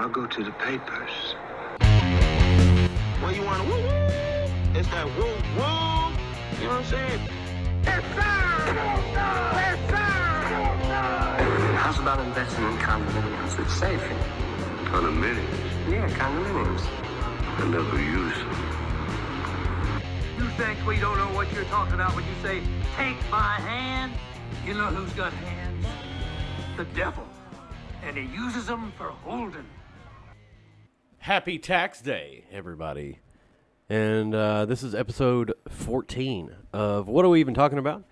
I'll go to the papers. Well, you want to woo woo? It's that woo woo. You know what I'm saying? Yes, sir! Yes, sir! How's about investing in condominiums? It's safe. Condominiums. Yeah, condominiums. I never use them. You think we don't know what you're talking about when you say, take my hand? You know who's got hands? The devil. And he uses them for holding. Happy Tax Day, everybody. And this is episode 14 of What Are We Even Talking About?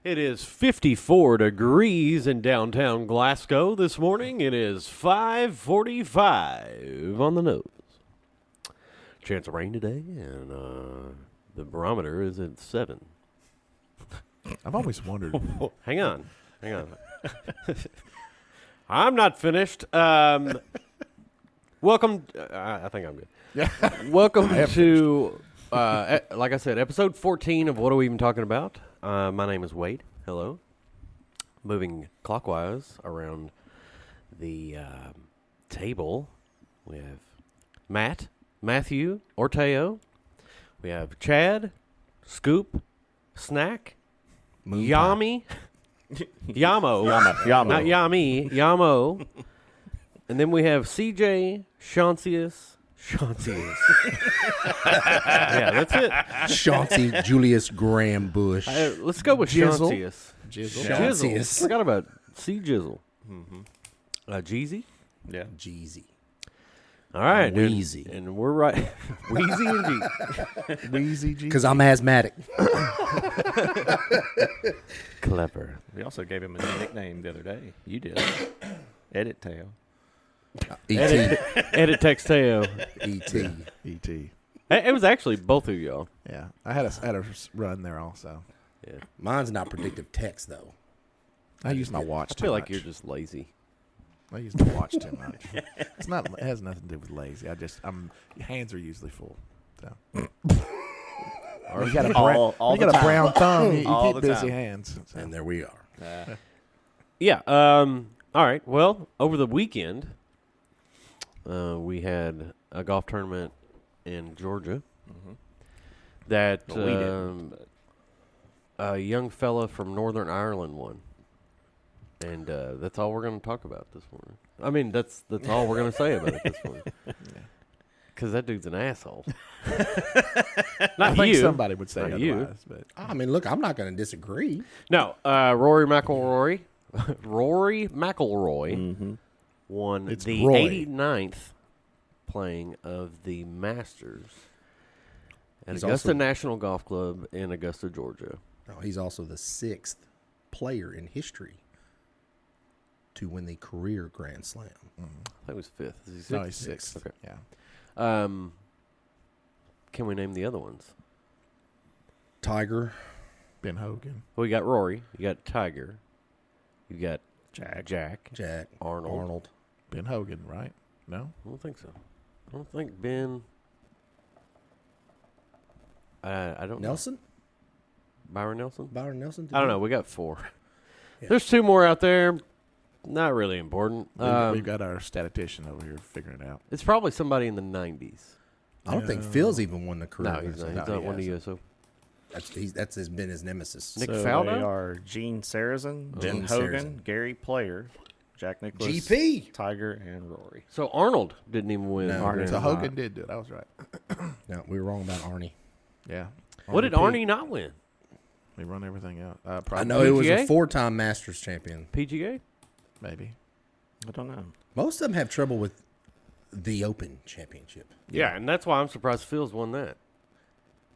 It is 54 degrees in downtown Glasgow this morning. It is 5:45 on the nose. Chance of rain today, and the barometer is at 7. I've always wondered. Hang on. I'm not finished. Welcome. I think I'm good. Yeah. Welcome to, like I said, episode 14 of What Are We Even Talking About? My name is Wade. Hello. Moving clockwise around the table, we have Matthew, Orteo. We have Chad, Scoop, Snack, Yami, Yamo, not Yami, Yamo. And then we have CJ, Chauncius. Yeah, that's it. Chauncey Julius Graham Bush. Let's go with Jizzle. Chauncius. Chauncius. Forgot about C Jizzle. Jeezy. Yeah. Jeezy. All right, dude. Wheezy. And we're right. Wheezy and G. Wheezy G. Because I'm asthmatic. Clever. We also gave him a new nickname the other day. You did. Edit Tail. E.T. Edit Texteo. E.T. E.T. It was actually both of y'all. Yeah. I had a run there also. Yeah. Mine's not predictive text, though. I use my watch I too feel much. like you're just lazy. I use my watch too much. It's not. It has nothing to do with lazy. Hands are usually full. So. You got a brown, all you the got a time. brown thumb. You All keep the busy time. hands. So. And there we are. Yeah. All right. Well, over the weekend, we had a golf tournament in Georgia that Well, we didn't, but- a young fella from Northern Ireland won. And that's all we're going to talk about this morning. I mean, that's all we're going to say about it this morning. Because that dude's an asshole. Not I think you. somebody would say Not otherwise. you. But I mean, look, I'm not going to disagree. No, Rory McIlroy won It's the Roy. 89th playing of the Masters at He's Augusta also- National Golf Club in Augusta, Georgia. Oh, he's also the 6th player in history to win the career Grand Slam. I think it was 5th. Is he no, 6th? he's sixth. Okay. Yeah. Can we name the other ones? Tiger. Ben Hogan. Well, you got Rory. You got Tiger. You got Jack. Jack. Arnold. Ben Hogan, right? No? I don't think so. I don't think Ben. I don't Nelson? know. Byron Nelson? Byron Nelson? I don't know. We got 4. Yeah. There's 2 more out there. Not really important. We've got our statistician over here figuring it out. It's probably somebody in the 90s. I don't think Phil's even won the career No, Grand he's Slam. not. He's No, not he one of the hasn't. USO. That's been his nemesis. Nick So Faldo? they are Gene Sarazen, Ben Gene Hogan, Sarazen. Gary Player, Jack Nicklaus, GP. Tiger, and Rory. So Arnold didn't even win. No, Arnold. So Hogan did do it. I was right. No, we were wrong about Arnie. Yeah. What did P. Arnie not win? We run everything out. I Probably, know he was PGA? a 4-time Masters champion. PGA? maybe. I don't know. Most of them have trouble with the Open Championship. Yeah, and that's why I'm surprised Phil's won that.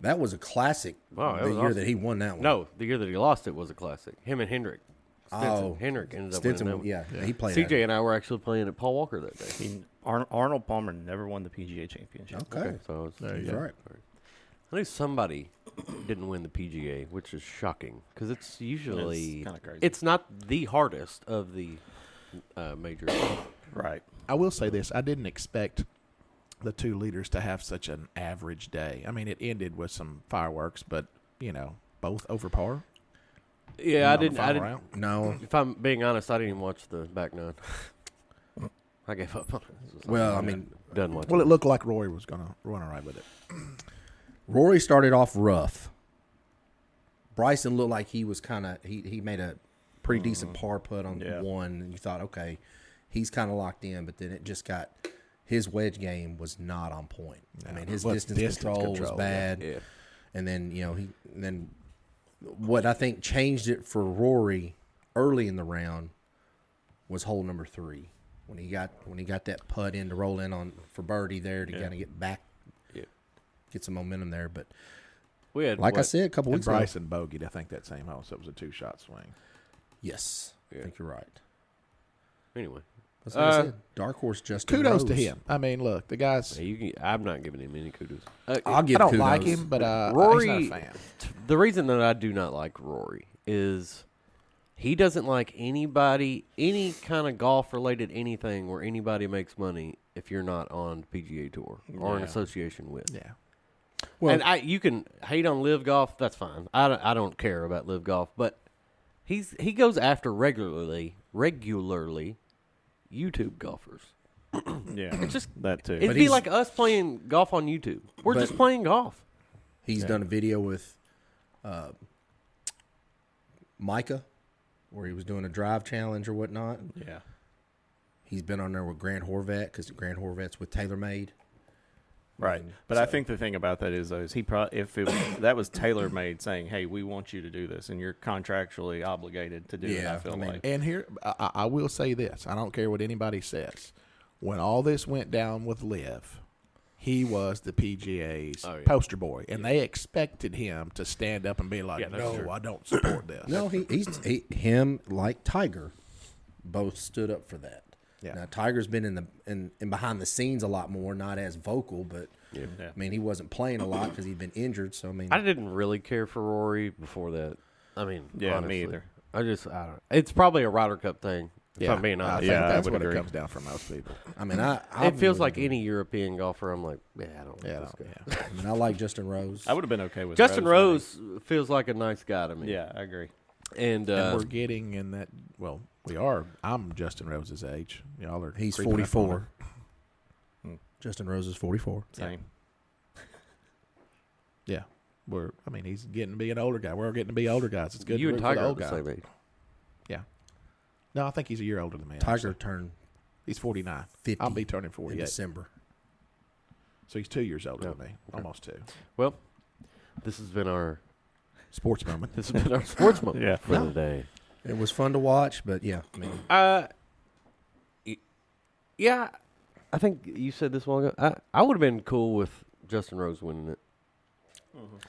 That was a classic. Wow, that the was year awesome. that he won that one. No, the year that he lost it was a classic. Him and Hendrick. Stinson. Oh, Hendrick ended up Stinson. winning that one. Yeah, he played. CJ and I were actually playing at Paul Walker that day. Arnold Palmer never won the PGA Championship. Okay, So it's, There you he's go. right. I knew somebody didn't win the PGA, which is shocking because it's usually It's kinda crazy. It's not the hardest of the majors. Right. I will say this. I didn't expect the 2 leaders to have such an average day. I mean, it ended with some fireworks, but, both over par. Yeah, I on the didn't. I final didn't. round. No, If I'm being honest, I didn't even watch the back nine. I gave up on it. Well, I mean, done watching. Well, it looked like Rory was going to run all right with it. Rory started off rough. Bryson looked like he was kind of he made a pretty decent par putt on one, and you thought, okay, he's kind of locked in. But then it just got his wedge game was not on point. I mean, his distance control was bad. Yeah. And then then what I think changed it for Rory early in the round was hole number 3 when he got that putt in to roll in on for birdie there to kind of get back, get some momentum there. But We had like I said a couple And weeks ago, Bryson bogeyed, I think, that same hole, so it was a 2-shot swing. yes, I think you're right. Anyway, That's what I said. Dark horse Justin Kudos to Rose. him. I mean, look, the guy's. I'm not giving him any kudos. I'll give I don't kudos. like him, but Rory, he's not a fan. The reason that I do not like Rory is he doesn't like anybody, any kind of golf-related anything where anybody makes money if you're not on PGA Tour or in association with. Yeah. Well, And you can hate on Live Golf. That's fine. I don't care about Live Golf, but he goes after regularly YouTube golfers. Yeah, It's just that too. It'd be like us playing golf on YouTube. We're just playing golf. he's done a video with Micah where he was doing a drive challenge or whatnot. Yeah. He's been on there with Grant Horvat because Grant Horvat's with TaylorMade. Right, but I think the thing about that is, though, is he that was TaylorMade saying, "Hey, we want you to do this, and you're contractually obligated to do it." I feel like, And here, I will say this. I don't care what anybody says. When all this went down with Liv, he was the PGA's poster boy, and they expected him to stand up and be like, "No, I don't support this." No, him like Tiger, both stood up for that. Yeah. Now Tiger's been in behind the scenes a lot more, not as vocal, but I mean he wasn't playing a lot because he'd been injured. So I mean, I didn't really care for Rory before that. I mean, Yeah, honestly. me either. I don't. It's probably a Ryder Cup thing. If I'm being I honest. think Yeah, I that's would what agree. it comes down for most people. I mean I It feels really like do. any European golfer. I'm like, I don't. Yeah, know this guy. yeah. I mean I like Justin Rose. I would have been okay with Justin Rose. Rose feels like a nice guy to me. Yeah, I agree. And, And we're getting in that. Well, we are. I'm Justin Rose's age. Y'all are. He's creeping up on 44. Justin Rose is 44. Same. Yeah, we're. I mean, he's getting to be an older guy. We're getting to be older guys. It's good. you to and root for Tiger the are old the guy. same age. No, I think he's a year older than me. Tiger actually. turned He's 49. 50 I'll be turning in 48. December. So he's 2 years older than me. Almost 2. Well, this has been our Sports moment. sports moment Yeah. for the day. It was fun to watch, but yeah, I mean Yeah, I think you said this a while ago. I would have been cool with Justin Rose winning it.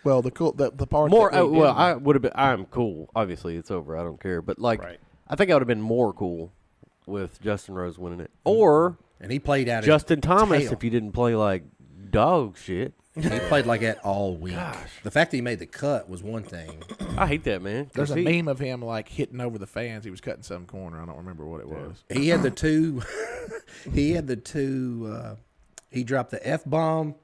Well, the part More, that we well, didn't- I would have been. I'm cool. Obviously, it's over. I don't care. But like, Right. I think I would have been more cool with Justin Rose winning it, or and he played out Justin Thomas tail. if you didn't play like dog shit. He played like that all week. The fact that he made the cut was one thing. I hate that, man. 'cause There's a he- meme of him like hitting over the fans. He was cutting some corner. I don't remember what it was. He had the two. He had the two. He dropped the F-bomb,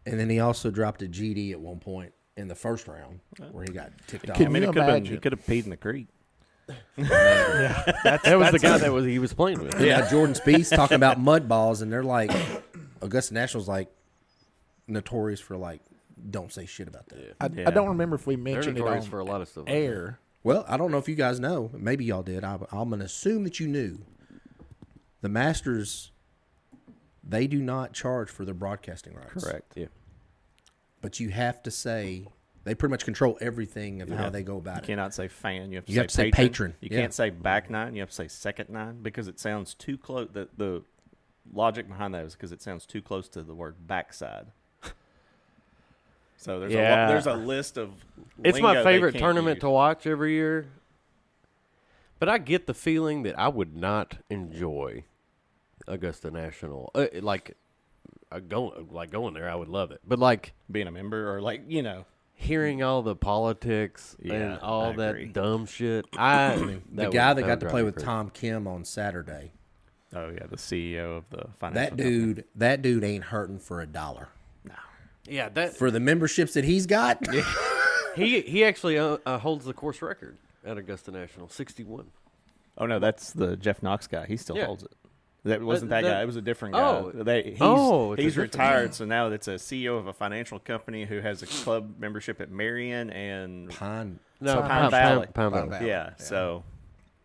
and then he also dropped a GD at one point in the first round where he got ticked off. Can I mean, you he imagine? could have peed in the creek. That was the guy that he was playing with. Yeah, Jordan Spieth's talking about mud balls, and they're like, Augusta National's like notorious for like, don't say shit about that. I Yeah. don't remember if we They're mentioned it notorious on for a lot of stuff. like that. air. Well, I don't know if you guys know. Maybe y'all did. I'm going to assume that you knew. The Masters, they do not charge for their broadcasting rights. Correct. Yeah. But you have to say, they pretty much control everything of how Yeah. they go about You it. cannot say fan. You have to, You have to say patron. You Yeah. can't say back nine. You have to say second nine because it sounds too close. The logic behind that is because it sounds too close to the word backside. So Yeah. there's a list of. It's lingo my they favorite can't tournament use. to watch every year. But I get the feeling that I would not enjoy Augusta National. Going there, I would love it. But like Being a member or hearing all the politics Yeah, and all I agree. that dumb shit. The that guy would- that got to would play drive me with crazy. Tom Kim on Saturday, oh yeah, the CEO of the financial. that dude ain't hurting for a dollar. Yeah, that For the memberships that he's got, he actually holds the course record at Augusta National, 61. Oh no, that's the Jeff Knox guy. He still Yeah. holds it. That wasn't that guy. It was a different guy. Oh, He's retired, so now it's a CEO of a financial company who has a club membership at Marion and Pine. Pine Valley. Pine Valley. Valley. Yeah, so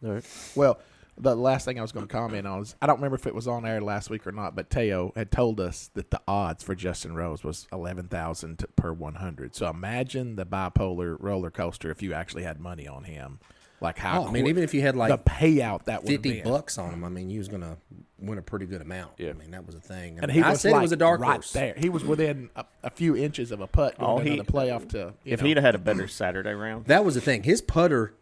All right. Well, the last thing I was going to comment on is I don't remember if it was on air last week or not, but Teo had told us that the odds for Justin Rose was 11,000 per 100. So imagine the bipolar roller coaster if you actually had money on him. Like how? I mean, even if you had like the payout that would $50 on him, I mean, you was gonna win a pretty good amount. Yeah. I mean, that was a thing. And he I was said like it was a dark right horse. there. He was within a few inches of a putt going into the playoff. If he'd have had a better Saturday round, That was the thing. His putter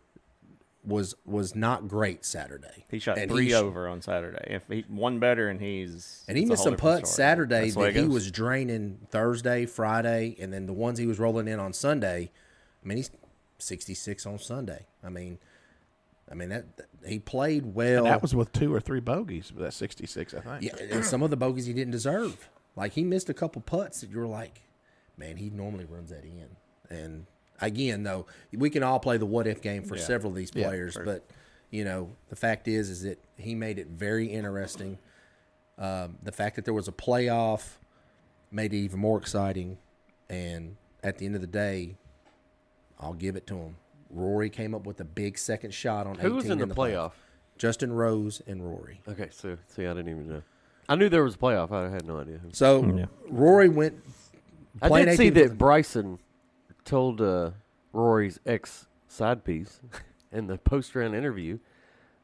was not great Saturday. he shot And 3 he over on Saturday. If he won better, and he missed a whole some different putts story. Saturday That's the way that it he goes. was draining Thursday, Friday, and then the ones he was rolling in on Sunday. I mean, he's 66 on Sunday. I mean that he played well. And that was with 2 or 3 bogeys. That 66, I think. Yeah, and some of the bogeys he didn't deserve. Like he missed a couple putts that you were like, man, he normally runs that in. And again, though, we can all play the what if game for several of these players, but you know, the fact is that he made it very interesting. The fact that there was a playoff made it even more exciting. And at the end of the day, I'll give it to him. Rory came up with a big second shot on 18 Who was in the playoff? Justin Rose and Rory. Okay, so see, I didn't even know. I knew there was a playoff. I had no idea. So Rory went. I playing did see 18 that Bryson told Rory's ex side piece in the post round interview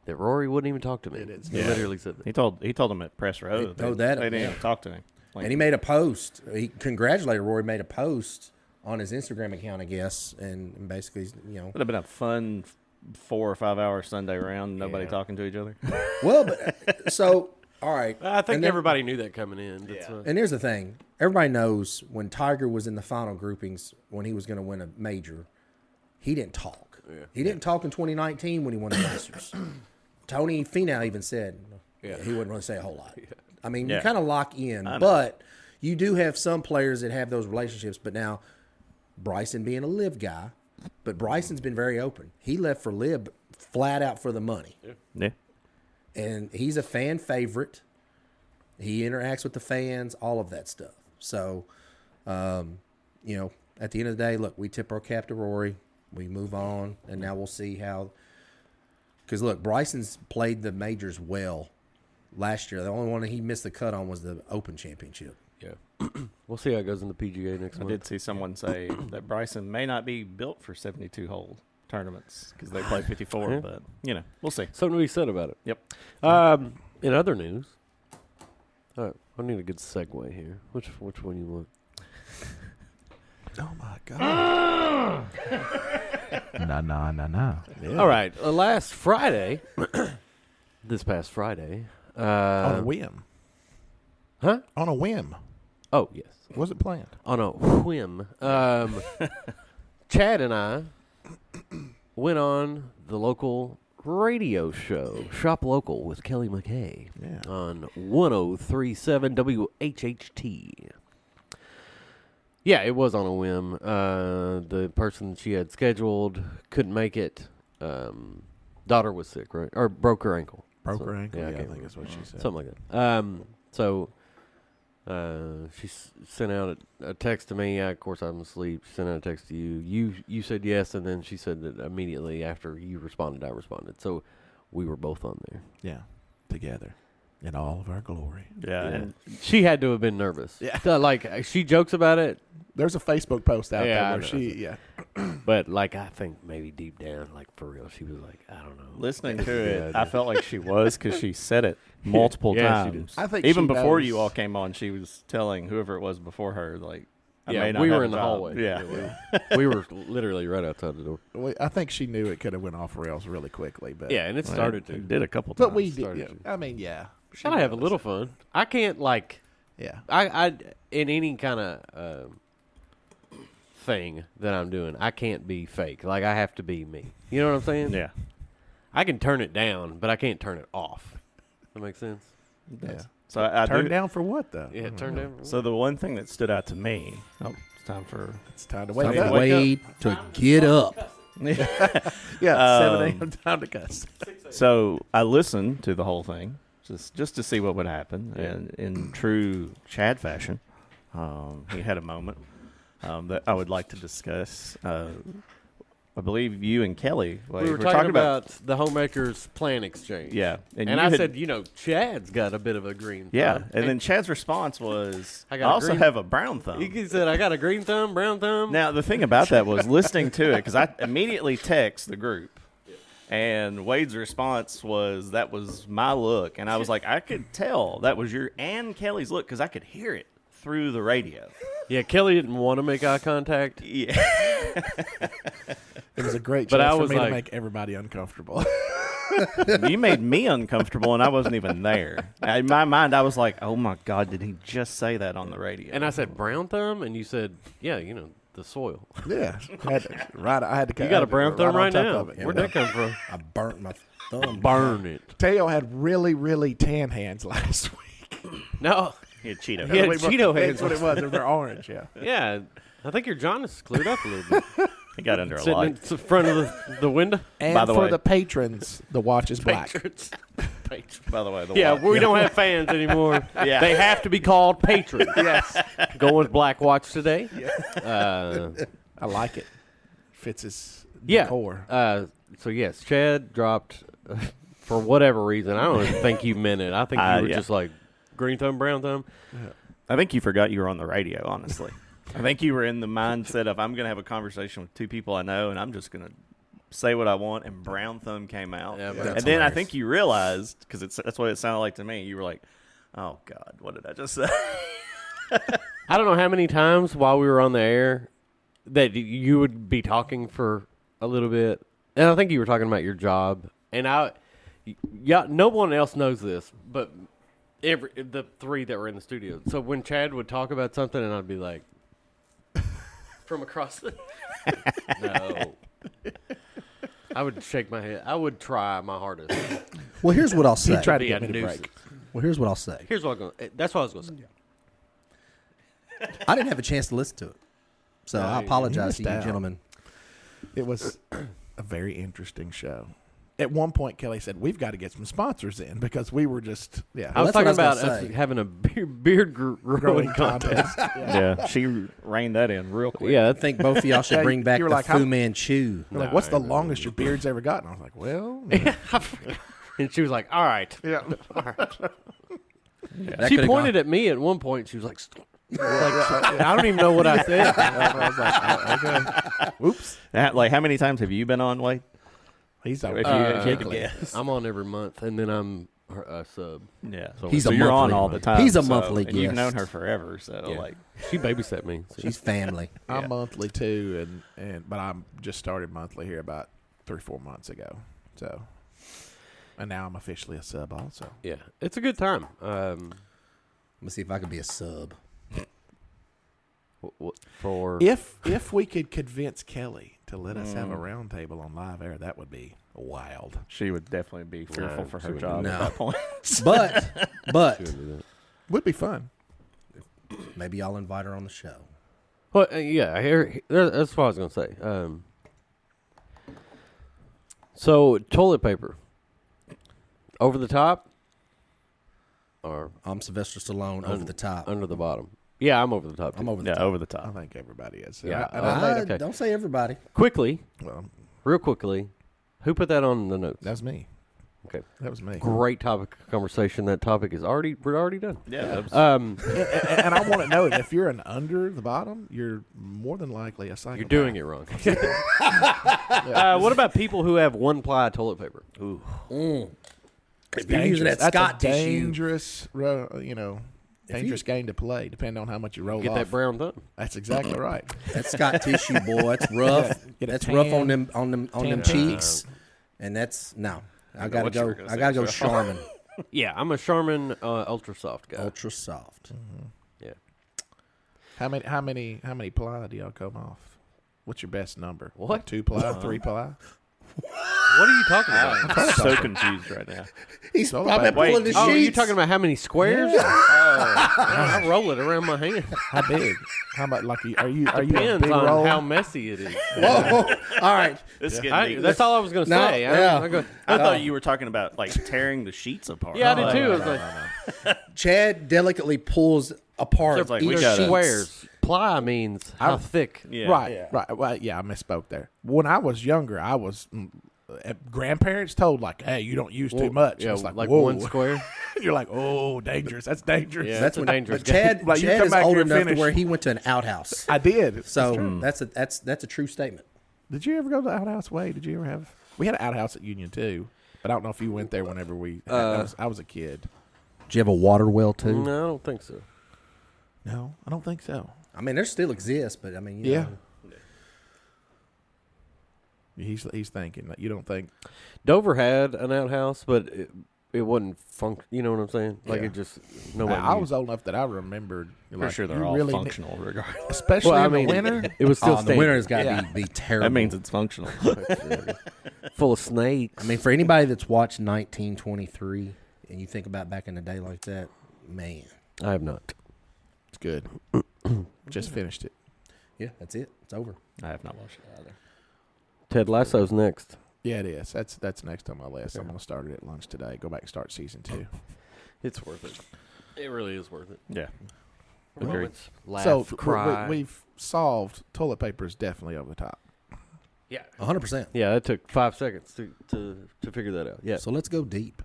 that Rory wouldn't even talk to me. He literally said that. He told him at press row. He told that, they didn't yeah. even talk to him. Like, And he made a post. He congratulated Rory. Made a post on his Instagram account, I guess, and basically, you know. would have been a fun 4 or 5 hour Sunday round. Nobody talking to each other. Well, but, so all right. I think And then- everybody knew that coming in. That's, And here's the thing: everybody knows when Tiger was in the final groupings when he was going to win a major, he didn't talk. He didn't talk in 2019 when he won the Masters. Tony Finau even said he wouldn't really say a whole lot. I mean, you kind of lock in, but you do have some players that have those relationships. But now, Bryson being a live guy, but Bryson's been very open. He left for live flat out for the money. Yeah. And he's a fan favorite. He interacts with the fans, all of that stuff. So, you know, at the end of the day, look, we tip our cap to Rory. We move on, and now we'll see how. Because, look, Bryson's played the majors well last year. The only one that he missed the cut on was the Open Championship. Yeah. We'll see how it goes in the PGA next I month. did see someone say that Bryson may not be built for 72-hole tournaments because they play 54, but, you know, we'll see. Something to be said about it. Yep. In other news, I need a good segue here. Which one you want? Oh, my God. No. Yeah. All right. Last Friday, this past Friday. On a whim. Huh? On a whim. Oh, yes. Was it planned? On a whim. Chad and I went on the local radio show, Shop Local with Kelly McKay, on 103.7 WHHT. Yeah, it was on a whim. The person she had scheduled couldn't make it. Daughter was sick, right? Or broke her ankle. Broke her ankle? Yeah, I can't think that's what she said. Something like that. So she sent out a text to me. Of course, I'm asleep. She sent out a text to you. You said yes, and then she said that immediately after you responded, I responded. So we were both on there. Yeah, together in all of our glory. Yeah. And She had to have been nervous. Yeah. Like, she jokes about it, There's a Facebook post out Yeah, there I where know. she, but, like, I think maybe deep down, like, for real, she was like, I don't know. listening This to is a it, good I idea. felt like she was because she said it multiple Yeah, she did. times. I think even she before knows. you all came on, she was telling whoever it was before her, like, I Yeah, may not we have were a in the job. hallway. Yeah. We were literally right outside the door. I think she knew it could have went off rails really quickly. But Yeah, and it started to. It did a couple times. but we did. started Yeah. to. I mean, yeah. She Gotta have a knows. little fun. I can't, like, Yeah. I in any kind of thing that I'm doing, I can't be fake. Like, I have to be me. You know what I'm saying? Yeah. I can turn it down, but I can't turn it off. That makes sense? Yeah. So I Turn do, down for what though? Yeah, turn down. So the one thing that stood out to me. Oh, it's time for. It's time to wake Time up. to wake Wade to get up. Yeah, 7 a.m. time to cuss. So I listened to the whole thing, just to see what would happen. And in true Chad fashion, he had a moment that I would like to discuss. I believe you and Kelly we were talking about the Homemakers plan exchange. Yeah, and I said, Chad's got a bit of a green thumb. Yeah, and then Chad's response was, I got also have a brown thumb. He said, I got a green thumb, brown thumb. Now, the thing about that was listening to it, because I immediately text the group, and Wade's response was, that was my look. And I was like, I could tell that was your and Kelly's look, because I could hear it through the radio. Yeah, Kelly didn't want to make eye contact. Yeah. It was a great But chance I for was me like- to make everybody uncomfortable. You made me uncomfortable, and I wasn't even there. In my mind, I was like, oh, my God, did he just say that on the radio? And I said, brown thumb? And you said, yeah, the soil. Yeah. I had to You got a brown thumb right on top now. of it. Where'd that come from? I burnt my thumb. Burn it. Teo had really, really tan hands last week. No. He had Cheeto. He had That's Cheeto hands. what it was. They're orange, yeah. Yeah. I think your jaundice cleared up a little bit. He got under a Sitting in light. the front of the window. And By the for way- the patrons, the watch is black. Patrons. By the way, Yeah, we don't have fans anymore. Yeah. They have to be called patrons. Yes. Going with Black Watch today. I like it. Fits his Yeah. decor. So, yes, Chad dropped, for whatever reason. I don't even think you meant it. I think you were Yeah. just like, green thumb, brown thumb. I think you forgot you were on the radio, honestly. I think you were in the mindset of, I'm going to have a conversation with two people I know, and I'm just going to say what I want, and brown thumb came out. Yeah, and brown then I think you realized, because that's what it sounded like to me, you were like, oh, God, what did I just say? I don't know how many times while we were on the air that you would be talking for a little bit. And I think you were talking about your job. And no one else knows this, but the three that were in the studio. So when Chad would talk about something, and I'd be like, from across the... No. I would shake my head. I would try my hardest. Well, here's what I'll say. He tried to Be get a me to nuisance. break. Well, here's what I'll say. Here's what I'm going. That's what I was going to say. I didn't have a chance to listen to it, so I apologize to missed you, out. gentlemen. It was a very interesting show. At one point, Kelly said, we've got to get some sponsors in because we were just, I was that's what talking I was about gonna us say. having a beard growing contest. Yeah, she reined that in real quick. Yeah, I think both of y'all should Yeah, bring back you the were like, how- Fu Manchu. We're like, what's the longest your beard's ever gotten? I was like, well, and she was like, all right. yeah. That She could've pointed at me at one point. She was like, I don't even know what I said. I was like, okay. Whoops. Like, how many times have you been on, Wade? He's If over you had to guess. I'm on every month, and then I'm a sub. Yeah. So He's so a you're on monthly- all the time. he's a so- monthly and you've guest. known her forever, so, Yeah. like, She babysat me. So. She's family. I'm monthly too, but I'm just started monthly here about 3-4 months ago. So, and now I'm officially a sub also. Yeah, it's a good time. Let me see if I can be a sub. For If we could convince Kelly to let us have a round table on live air, that would be wild. she would definitely be fearful for she her would job No. at that point. But Would be fun. maybe I'll invite her on the show. well, yeah, that's what I was gonna say. So toilet paper, over the top, or I'm Sylvester Stallone over the top. under the bottom. Yeah, I'm over the top. I'm too. over the Yeah, top. over the I top. think everybody is. Yeah. okay. Don't say everybody. Quickly, Well, real quickly, who put that on the notes? that was me. Okay. That was me. Great topic of conversation. That topic is we're already done. Yeah. That was, And I want to know that if you're an under the bottom, you're more than likely a psychopath. You're doing it wrong. What about people who have one-ply toilet paper? If you're using that That's Scott a tissue, dangerous, dangerous game to play, depending on how much you roll Get off. that brown thumb. That's exactly right. that Scott tissue, boy, it's rough. Get a That's tan- rough on them tan cheeks, and that's no. I gotta what you were go. gonna I gotta say, go. so. Charmin, Yeah, I'm a Charmin Ultra Soft guy. ultra soft. Yeah. How many ply do y'all come off? What's your best number? What? Like 2 ply, 3 ply? What are you talking about? I'm so confused right now. He's So probably bad. pulling the sheets. Oh, are you talking about how many squares? I roll it around my hand. How big? How much? Like, are you a Depends big on roll? how messy it is. Whoa. All right. This is getting deep. That's all I was going to No, say. yeah. I thought you were talking about like tearing the sheets apart. Yeah, I did too. It was like, Chad delicately pulls apart It's like each we they're gotta- squares. Ply means how thick. Yeah. Right. Well, yeah, I misspoke there. When I was younger, I was grandparents told like, "Hey, you don't use too much." Yeah, It's like whoa. one square. You're like, "Oh, dangerous. That's dangerous." Yeah, That's that's a when dangerous But Chad, Like, you Chad come is back old here and enough to finish. where he went to an outhouse. I did. So that's a true statement. Did you ever go to the outhouse? Wade? Did you ever have? We had an outhouse at Union too, but I don't know if you went there whenever I was a kid. Did you have a water well too? No, I don't think so. No, I don't think so. I mean, there still exists, but I mean, you Yeah. know. He's thinking that you don't think. Dover had an outhouse, but it wasn't You know what I'm saying? Like Yeah. it just nobody. I used. was old enough that I remembered. Pretty Like, sure they're you all really functional regardless. especially Well, I in mean, the winter. It was still Oh, the winter has got Yeah. to be terrible. That means it's functional. full of snakes. I mean, for anybody that's watched 1923 and you think about back in the day like that, man. I have not. It's good. Just finished it. Yeah, that's it. It's over. I have not watched it either. Ted Lasso's next. Yeah, it is. That's next on my list. I'm gonna start it at lunch today. Go back and start season 2. It's worth it. It really is worth it. Yeah. The Agreed. moments, laugh, So cry. we've solved toilet paper is definitely over the top. yeah, 100%. yeah. It took 5 seconds to figure that out. Yeah. So let's go deep.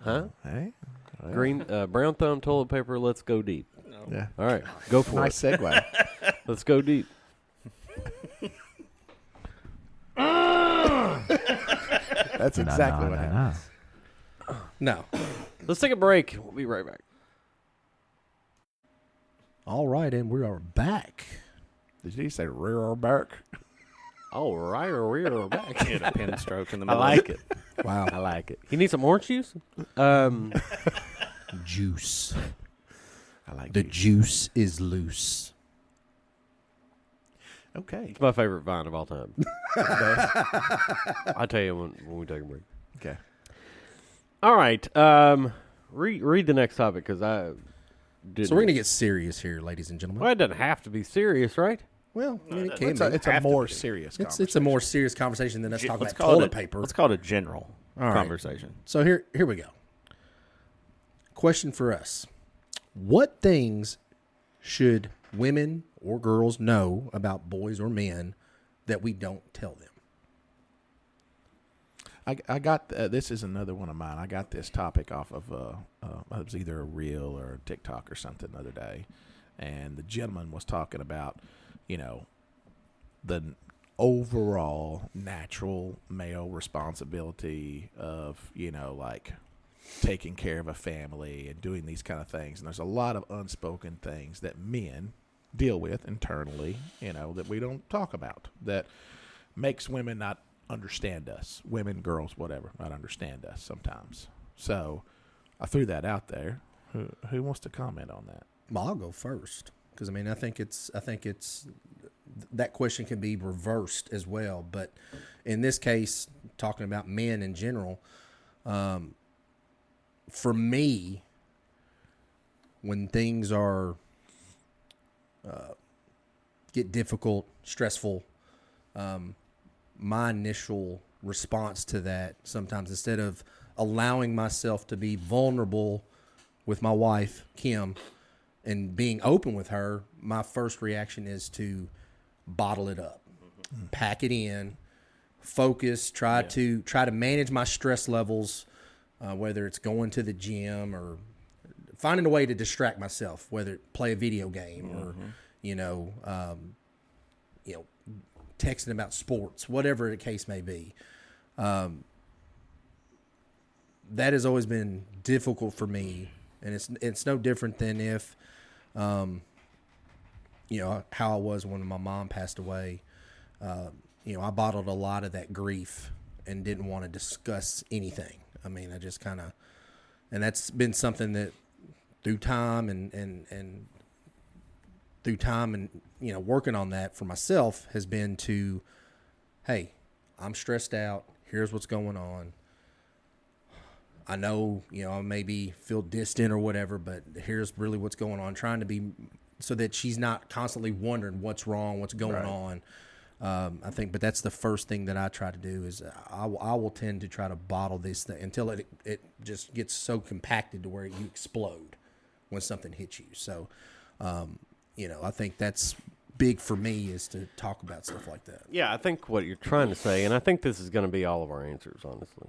Huh? Hey, Green, brown thumb, toilet paper. Let's go deep. yeah. All right, go for Nice it. segue. Let's go deep. That's exactly what happened. No. Let's take a break. We'll be right back. All right, and we are back. Did you say rear back? All right, we're back. Hit a pin stroke in the I middle. like it. Wow. I like it. You need some orange juice? Juice. I like The it. juice is loose. Okay. It's my favorite vine of all time. I'll tell you when we take a break. Okay. All right. Read the next topic because I didn't. So we're going to get serious here, ladies and gentlemen. Well, it doesn't have to be serious, right? Well, I mean, it can It's be. a more serious. It's a more serious conversation than us talking Let's about call toilet it paper. Let's call it a general All right. conversation. So here we go. Question for us. What things should women or girls know about boys or men that we don't tell them? I got this is another one of mine. I got this topic off of it was either a reel or a TikTok or something the other day, and the gentleman was talking about, the overall natural male responsibility of like taking care of a family and doing these kind of things. And there's a lot of unspoken things that men deal with internally, that we don't talk about, that makes women not understand us, women, girls, whatever, not understand us sometimes. So I threw that out there. Who wants to comment on that? Well, I'll go first because I think it's that question can be reversed as well. But in this case, talking about men in general, for me, when things are get difficult, stressful, my initial response to that sometimes, instead of allowing myself to be vulnerable with my wife, Kim, and being open with her, my first reaction is to bottle it up, pack it in, focus, try to manage my stress levels, whether it's going to the gym or finding a way to distract myself, whether play a video game or, texting about sports, whatever the case may be. That has always been difficult for me, and it's no different than if, how I was when my mom passed away. I bottled a lot of that grief and didn't want to discuss anything. I mean, I just kind of, and that's been something that through time and through time and working on that for myself has been to hey, I'm stressed out. Here's what's going on. I know, I maybe feel distant or whatever, but here's really what's going on. Trying to be so that she's not constantly wondering what's wrong, what's going on. I think, but that's the first thing that I try to do is I will tend to try to bottle this thing until it just gets so compacted to where you explode when something hits you. So, I think that's big for me is to talk about stuff like that. Yeah, I think what you're trying to say, and I think this is going to be all of our answers, honestly,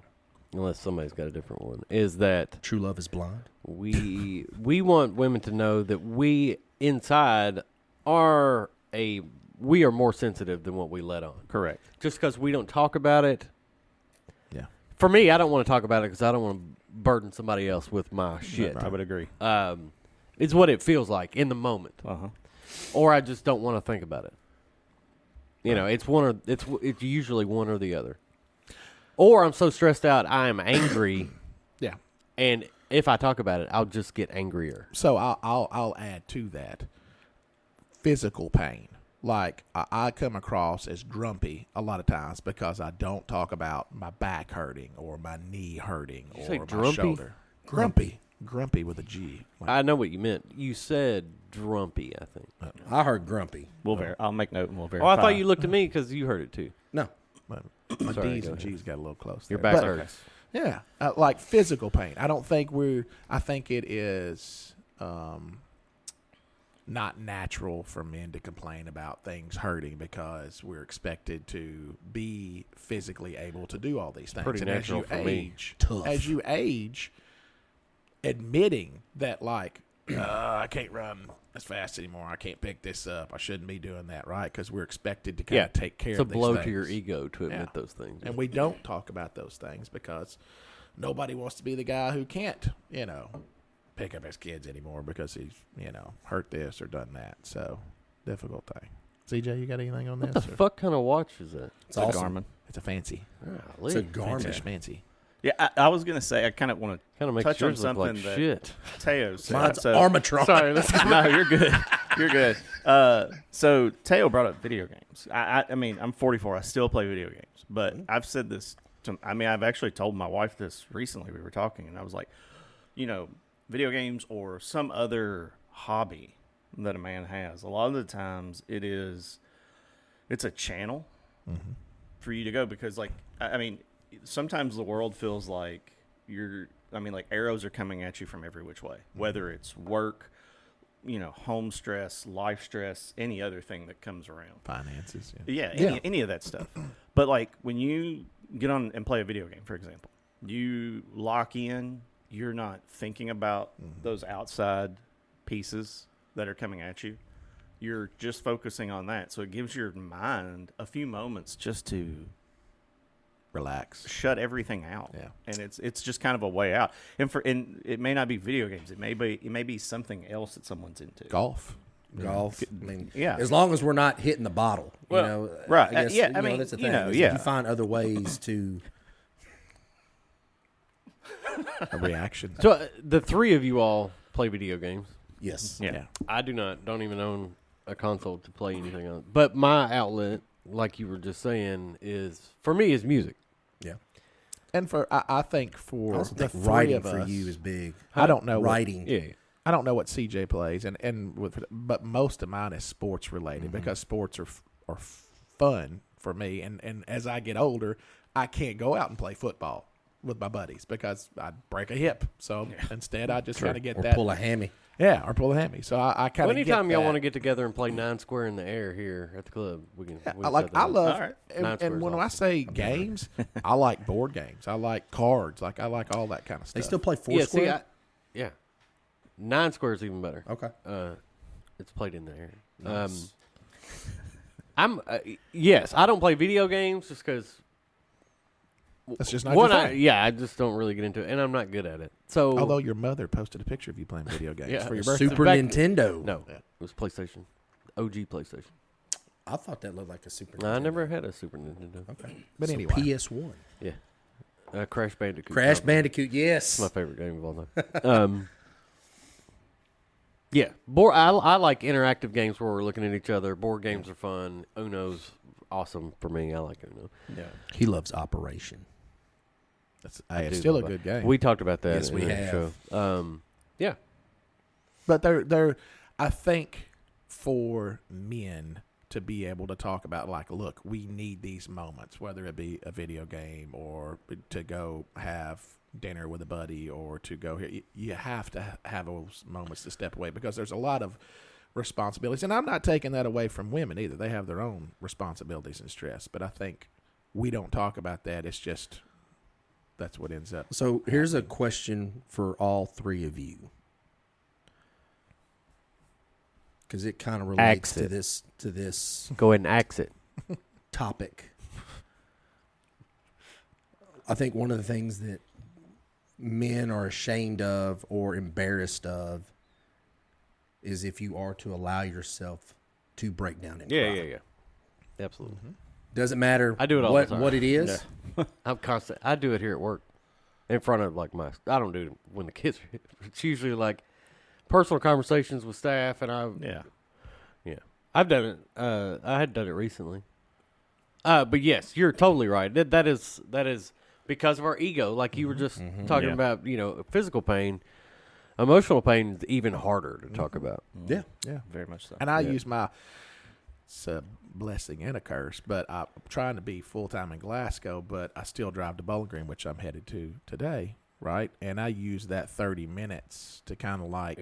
unless somebody's got a different one, is that true love is blind. We want women to know that we inside are more sensitive than what we let on. Correct. Just because we don't talk about it. Yeah. For me, I don't want to talk about it because I don't want to burden somebody else with my shit. I would agree. It's what it feels like in the moment. Uh-huh. Or I just don't want to think about it. It's usually one or the other. Or I'm so stressed out I am angry. Yeah. And if I talk about it, I'll just get angrier. So I'll add to that physical pain. Like I come across as grumpy a lot of times because I don't talk about my back hurting or my knee hurting Did you say or my drumpy? shoulder. Grumpy with a G. Like, I know what you meant. You said drumpy, I think. I heard grumpy. I'll make note and we'll verify. Oh, I thought you looked at me because you heard it too. No. my Sorry, D's go and ahead. G's got a little close. Your there. back But, hurts. Yeah, like physical pain. I think it is not natural for men to complain about things hurting because we're expected to be physically able to do all these things. Pretty and natural for me. as you age, admitting that like I can't run as fast anymore. I can't pick this up. I shouldn't be doing that, right? Because we're expected to kind of take care It's a of these blow things. to your ego to admit Yeah. those things. And we don't talk about those things because nobody wants to be the guy who can't, pick up his kids anymore because he's, hurt this or done that. So, difficult thing. CJ, you got anything on What this? the or- fuck kind of watch is that? It's awesome. Garmin. It's a fancy. It's a Garmin. Fancy. Yeah, I was going to say, I kind of want Kind of to makes touch on yours look something like that shit. Teo said. Mine's So- Armatron. Sorry, that's No, you're good. You're good. So Teo brought up video games. I mean, I'm 44. I still play video games. But I've said this I've actually told my wife this recently. We were talking, and I was like, video games or some other hobby that a man has, a lot of the times it's a channel for you to go because, like, I mean, sometimes the world feels like arrows are coming at you from every which way, whether it's work, home stress, life stress, any other thing that comes around. Finances. Any of that stuff. But, like, when you get on and play a video game, for example, you lock in, you're not thinking about those outside pieces that are coming at you. You're just focusing on that. So it gives your mind a few moments just to Relax. shut everything out. Yeah. And it's just kind of a way out. And it may not be video games. It may be something else that someone's into. Golf. Golf. I mean, Yeah. as long as we're not hitting the bottle, Well, right. I guess, Yeah, I mean, that's the you thing. know, is yeah. If you find other ways to. A reaction. So the three of you all play video games. Yes. Yeah. I don't even own a console to play anything on. But my outlet, like you were just saying, is music. Yeah. And I think for I also the think three writing of for us, you is big. I don't know Writing. Yeah. I don't know what CJ plays, but most of mine is sports related because sports are fun for me. And as I get older, I can't go out and play football with my buddies because I'd break a hip. So instead, I just kind of get Or that. pull a hammy. Yeah, or pull a hammy. So I kind Well, of anytime y'all want to to get together and play 9 Square in the air here at the club, we can. we can set that I up. love, All right. and, Nine and when Square's I say games, I like board games. I like cards. Like I like all that kind of stuff. They still play Yeah, Foursquare? see, 9 Square is even better. Okay. It's played in the air. Nice. Yes, I don't play video games just because. That's just not your thing. I just don't really get into it, and I'm not good at it. So, Although your mother posted a picture of you playing video games Yeah, for your birthday. Super Back- Nintendo. no, it was PlayStation, OG PlayStation. I thought that looked like a Super No, I Nintendo. never had a Super Nintendo. Okay. But So anyway. PS1. Yeah, Crash Bandicoot. Crash probably. Bandicoot, yes. It's my favorite game of all time. Yeah, I like interactive games where we're looking at each other. Board games are fun. Uno's awesome for me. I like it. Yeah. He loves Operation. It's do still a love good that. game. We talked about that. Yes, in we the have. show. Yeah. But they're I think for men to be able to talk about, like, look, we need these moments, whether it be a video game or to go have dinner with a buddy or to go here. You have to have those moments to step away because there's a lot of responsibilities. And I'm not taking that away from women either. They have their own responsibilities and stress. But I think we don't talk about that. It's just that's what ends up. So here's a question for all three of you, because it kind of relates Axe to this Go ahead and axe it. topic. I think one of the things that men are ashamed of or embarrassed of is if you are to allow yourself to break down and cry. Yeah. Absolutely. Doesn't matter I do it all the time. what it is. I'm constant. I do it here at work, in front of like my. I don't do it when the kids are. It's usually like personal conversations with staff, and Yeah. I've done it. I had done it recently. But yes, you're totally right. That is because of our ego, like you were just talking Yeah. about. Physical pain, emotional pain is even harder to talk about. Yeah. Yeah. Very much so. And I use my, it's a blessing and a curse, but I'm trying to be full-time in Glasgow, but I still drive to Bowling Green, which I'm headed to today, right? And I use that 30 minutes to kind of like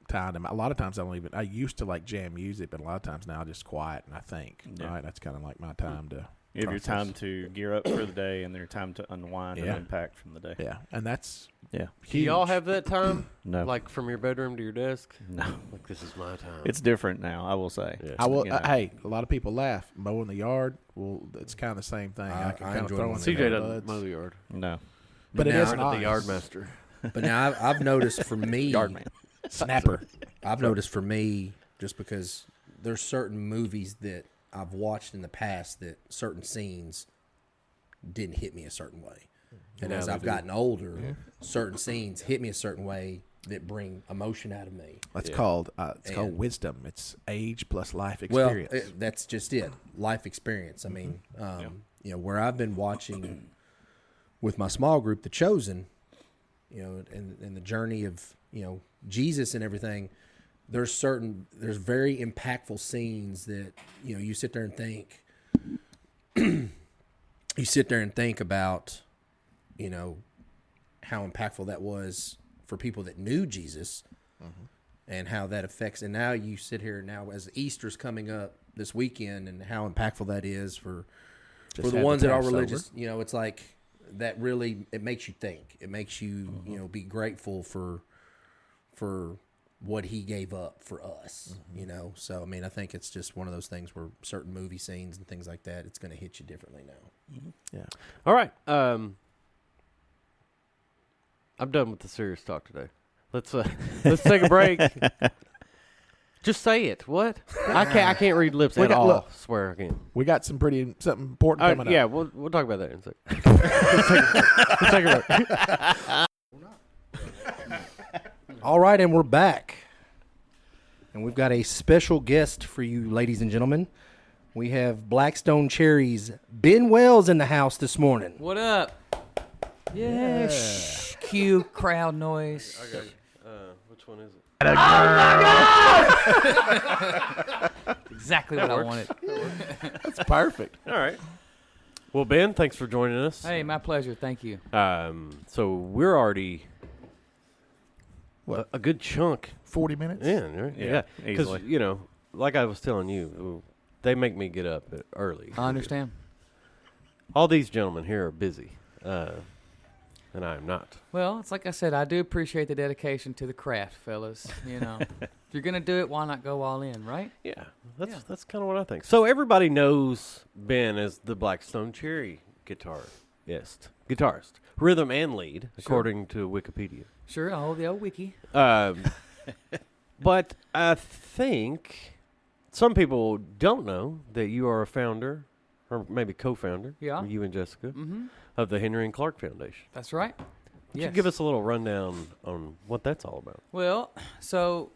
time them. A lot of times I used to like jam music, but a lot of times now I just quiet and I think, right? That's kind of like my time to You have your process. time to gear up for the day and then your time to unwind and unpack from the day. Yeah, and that's Yeah. Do y'all have that time? No. Like from your bedroom to your desk? No. Like this is my time. It's different now, I will say. Yeah. I will. You know. Hey, a lot of people laugh. Mowing the yard, well, it's kind of the same thing. I can I kind of enjoy throw mowing in the CJ the doesn't earbuds. mow the yard. No. But it now- is The nice. yard master. But now I've noticed for me, Yard man. Snapper. I've noticed for me, just because there's certain movies that I've watched in the past that certain scenes didn't hit me a certain way. And Now as they I've do. gotten older, certain scenes hit me a certain way that bring emotion out of me. That's called called And- wisdom. It's age plus life Well, experience. that's just it. Life experience. I mean, where I've been watching with my small group, The Chosen, and the journey of, Jesus and everything, there's very impactful scenes that, you sit there and think, about, how impactful that was for people that knew Jesus and how that affects. And now you sit here now as Easter's coming up this weekend and how impactful that is for Just the had ones the that are Passover. religious. It's like that really, it makes you think. It makes you, be grateful for what he gave up for us, So, I mean, I think it's just one of those things where certain movie scenes and things like that, it's going to hit you differently now. Yeah. All right. I'm done with the serious talk today. Let's take a break. Just say it. What? I can't read lips We at got- all. look. Swear I can't. We got something important coming Yeah, up. we'll talk about that in a second. Let's take a break. All right, and we're back. And we've got a special guest for you, ladies and gentlemen. We have Blackstone Cherries, Ben Wells, in the house this morning. What up? Yeah. Shh. Cue crowd noise. Okay. Which one is it? Exactly what I wanted. That's perfect. All right. Well, Ben, thanks for joining us. Hey, my pleasure. Thank you. So we're already a good chunk 40 minutes? in, right? Yeah, Because, easily. like I was telling you, they make me get up early. I understand. All these gentlemen here are busy, and I am not. Well, it's like I said, I do appreciate the dedication to the craft, fellas. If you're going to do it, why not go all in, right? Yeah, that's kind of what I think. So everybody knows Ben as the Blackstone Cherry guitarist, rhythm and lead, according to Wikipedia. Sure, I'll hold the old wiki. But I think some people don't know that you are a founder, or maybe co-founder, Yeah. you and Jessica, Mm-hmm. of the Henry and Clark Foundation. That's right. Could you give us a little rundown on what that's all about? Well, so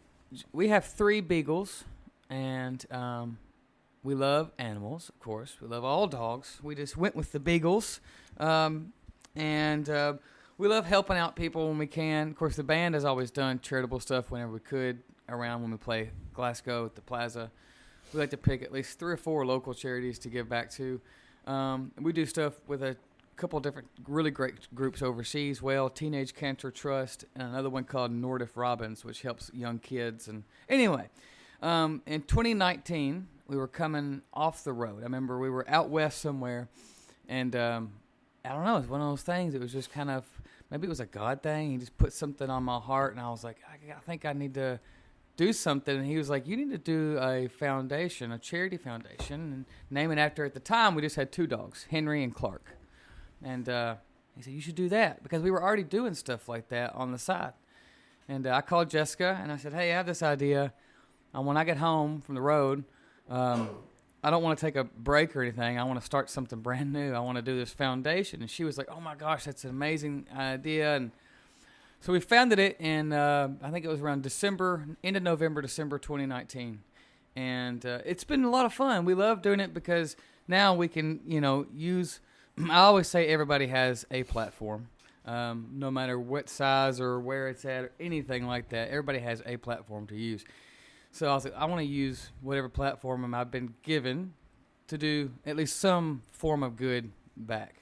we have 3 Beagles, and we love animals, of course. We love all dogs. We just went with the beagles. And we love helping out people when we can. Of course, the band has always done charitable stuff whenever we could around when we play Glasgow at the Plaza. We like to pick at least 3 or 4 local charities to give back to. We do stuff with a couple different really great groups overseas. Well, Teenage Cancer Trust, and another one called Nordiff Robbins, which helps young kids. And anyway, in 2019, we were coming off the road. I remember we were out west somewhere, and I don't know, it was one of those things. It was just kind of, maybe it was a God thing. He just put something on my heart, and I was like, I think I need to do something. And he was like, you need to do a foundation, a charity foundation, and name it after, at the time, we just had 2 dogs, Henry and Clark. And he said, you should do that, because we were already doing stuff like that on the side. And I called Jessica, and I said, hey, I have this idea. When I get home from the road, I don't want to take a break or anything. I want to start something brand new. I want to do this foundation. And she was like, oh, my gosh, that's an amazing idea. And so we founded it in, I think it was around end of November, December 2019. And it's been a lot of fun. We love doing it because now we can, use, I always say everybody has a platform, no matter what size or where it's at or anything like that. Everybody has a platform to use. So I was like, I want to use whatever platform I've been given to do at least some form of good back.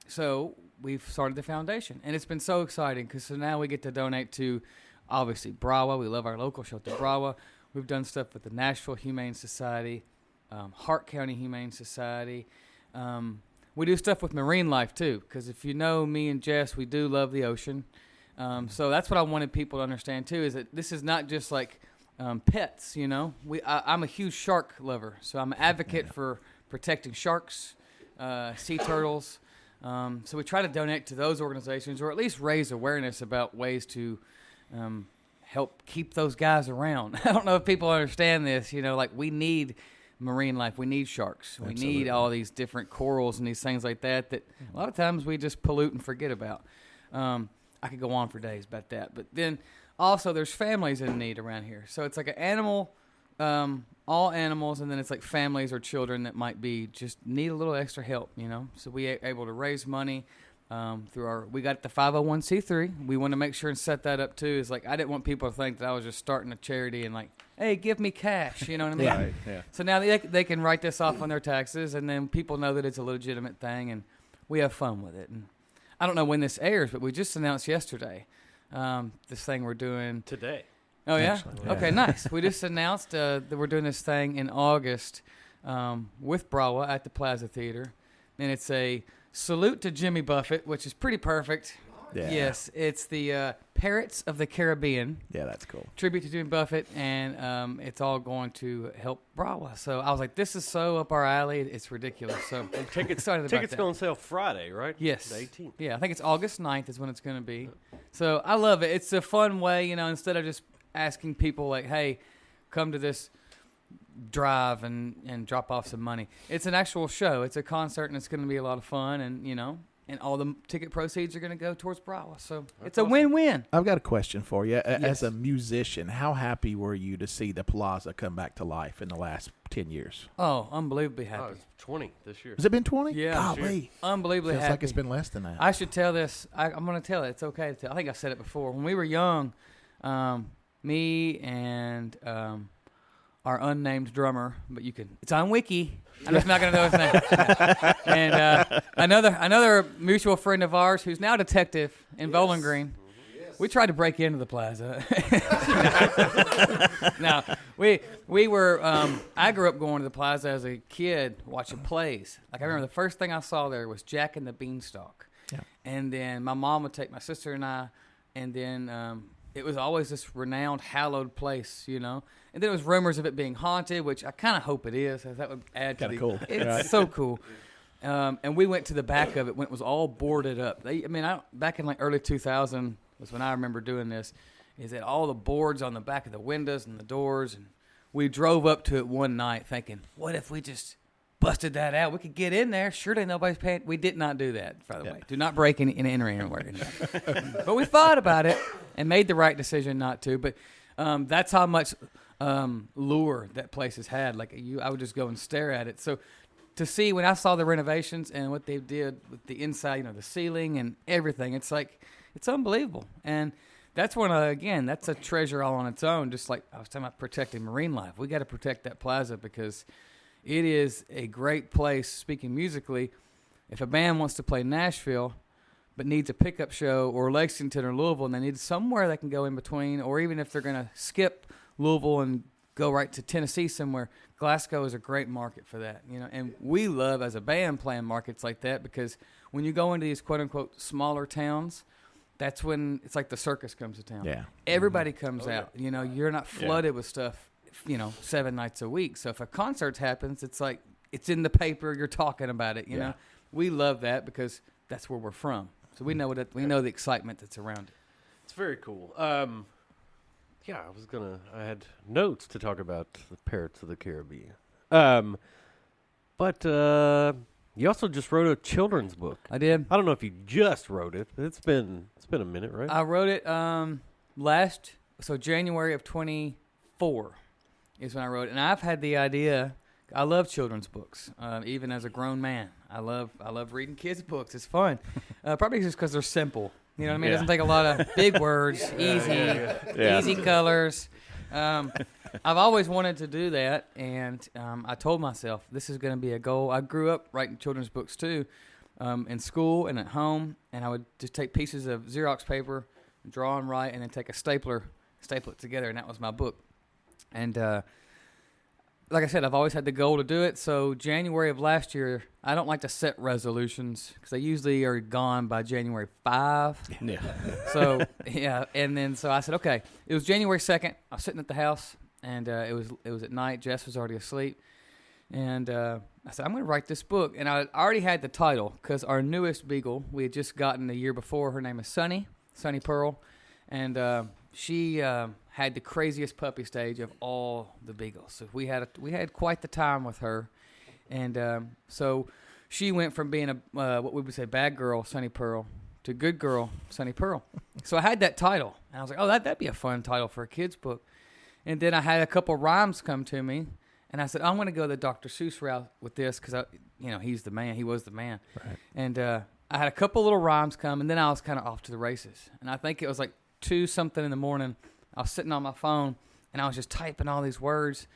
So we've started the foundation, and it's been so exciting because now we get to donate to, obviously, Brawa. We love our local shelter, Brawa. We've done stuff with the Nashville Humane Society, Hart County Humane Society. We do stuff with marine life, too, because if you know me and Jess, we do love the ocean. So that's what I wanted people to understand, too, is that this is not just like pets, I'm a huge shark lover, so I'm an advocate for protecting sharks, sea turtles. So we try to donate to those organizations, or at least raise awareness about ways to help keep those guys around. I don't know if people understand this, we need marine life. We need sharks. Absolutely. We need all these different corals and these things like that a lot of times we just pollute and forget about. I could go on for days about that. But then also there's families in need around here. So it's like an animal, all animals, and then it's like families or children that might be just need a little extra help, So we are able to raise money through we got the 501c3. We want to make sure and set that up too. It's like I didn't want people to think that I was just starting a charity and like, hey, give me cash, you know what I mean? Right, yeah. So now they can write this off on their taxes, and then people know that it's a legitimate thing, and we have fun with it. And I don't know when this airs, but we just announced yesterday this thing we're doing today. Oh, yeah? Actually, yeah. Okay, nice. We just announced that we're doing this thing in August with Brawa at the Plaza Theater. And it's a salute to Jimmy Buffett, which is pretty perfect. Yeah. Yes, it's the Parrots of the Caribbean. Yeah, that's cool. Tribute to Jimmy Buffett, and it's all going to help Brawa. So I was like, this is so up our alley. It's ridiculous. So And tickets excited about tickets that. go on sale Friday, right? Yes. The 18th. Yeah, I think it's August 9th is when it's going to be. So I love it. It's a fun way, instead of just asking people like, hey, come to this drive and drop off some money. It's an actual show. It's a concert, and it's going to be a lot of fun, and, and all the ticket proceeds are going to go towards Brawa. So it's a win-win. I've got a question for you. As Yes. a musician, how happy were you to see the Plaza come back to life in the last 10 years? Oh, unbelievably Oh, happy. it's 20 this year. Has it been 20? Yeah. Golly. Unbelievably Feels happy. like it's been less than that. I should tell this. I'm going to tell it. It's okay to tell. I think I said it before. When we were young, me and our unnamed drummer, but it's on Wiki. I'm just not going to know his name. And another mutual friend of ours who's now a detective in Bowling Green. We tried to break into the Plaza. No, we were. I grew up going to the Plaza as a kid watching plays. Like I remember the first thing I saw there was Jack and the Beanstalk. Yeah. And then my mom would take my sister and I, and then it was always this renowned, hallowed place, And then there was rumors of it being haunted, which I kind of hope it is. That would add to Kinda cool. It's Right. so cool. And we went to the back of it when it was all boarded up. Back in like early 2000 was when I remember doing this. Is that all the boards on the back of the windows and the doors, and we drove up to it one night thinking, what if we just busted that out? We could get in there. Surely nobody's paying. We did not do that, by the way. Do not break and enter anywhere. But we thought about it and made the right decision not to. But that's how much lure that place has had. Like I would just go and stare at it. So to see when I saw the renovations and what they did with the inside, the ceiling and everything, it's unbelievable. And that's that's a treasure all on its own. Just like I was talking about protecting marine life, we got to protect that plaza because it is a great place. Speaking musically, if a band wants to play Nashville, but needs a pickup show or Lexington or Louisville, and they need somewhere they can go in between, or even if they're going to skip Louisville and go right to Tennessee somewhere, Glasgow is a great market for that. And we love as a band playing markets like that because when you go into these quote unquote smaller towns, that's when it's like the circus comes to town. Yeah. Everybody comes out. You're not flooded with stuff, 7 nights a week. So if a concert happens, it's like it's in the paper, you're talking about it, you know. We love that because that's where we're from. So we know the excitement that's around it. It's very cool. I had notes to talk about the Pirates of the Caribbean. But you also just wrote a children's book. I did. I don't know if you just wrote it, but it's been a minute, right? I wrote it January of 24 is when I wrote it. And I've had the idea. I love children's books, even as a grown man. I love reading kids' books. It's fun. Probably just because they're simple. You know what I mean? It doesn't take a lot of big words, easy colors. I've always wanted to do that, and I told myself this is going to be a goal. I grew up writing children's books too, in school and at home, and I would just take pieces of Xerox paper, draw and write, and then take a staple it together, and that was my book. And like I said, I've always had the goal to do it. So January of last year, I don't like to set resolutions because they usually are gone by January 5. Yeah. So and then so I said, okay. It was January 2nd. I was sitting at the house, and it was at night. Jess was already asleep, and I said, I'm going to write this book. And I already had the title because our newest beagle we had just gotten the year before. Her name is Sunny Pearl, and she had the craziest puppy stage of all the beagles. So we had quite the time with her, and so she went from being a what we would say bad girl, Sunny Pearl, to good girl, Sunny Pearl. So I had that title, and I was like, oh, that'd be a fun title for a kid's book. And then I had a couple rhymes come to me, and I said, I'm going to go the Dr. Seuss route with this because he's the man. He was the man. Right. And I had a couple little rhymes come, and then I was kind of off to the races. And I think it was like 2-something in the morning. I was sitting on my phone, and I was just typing all these words,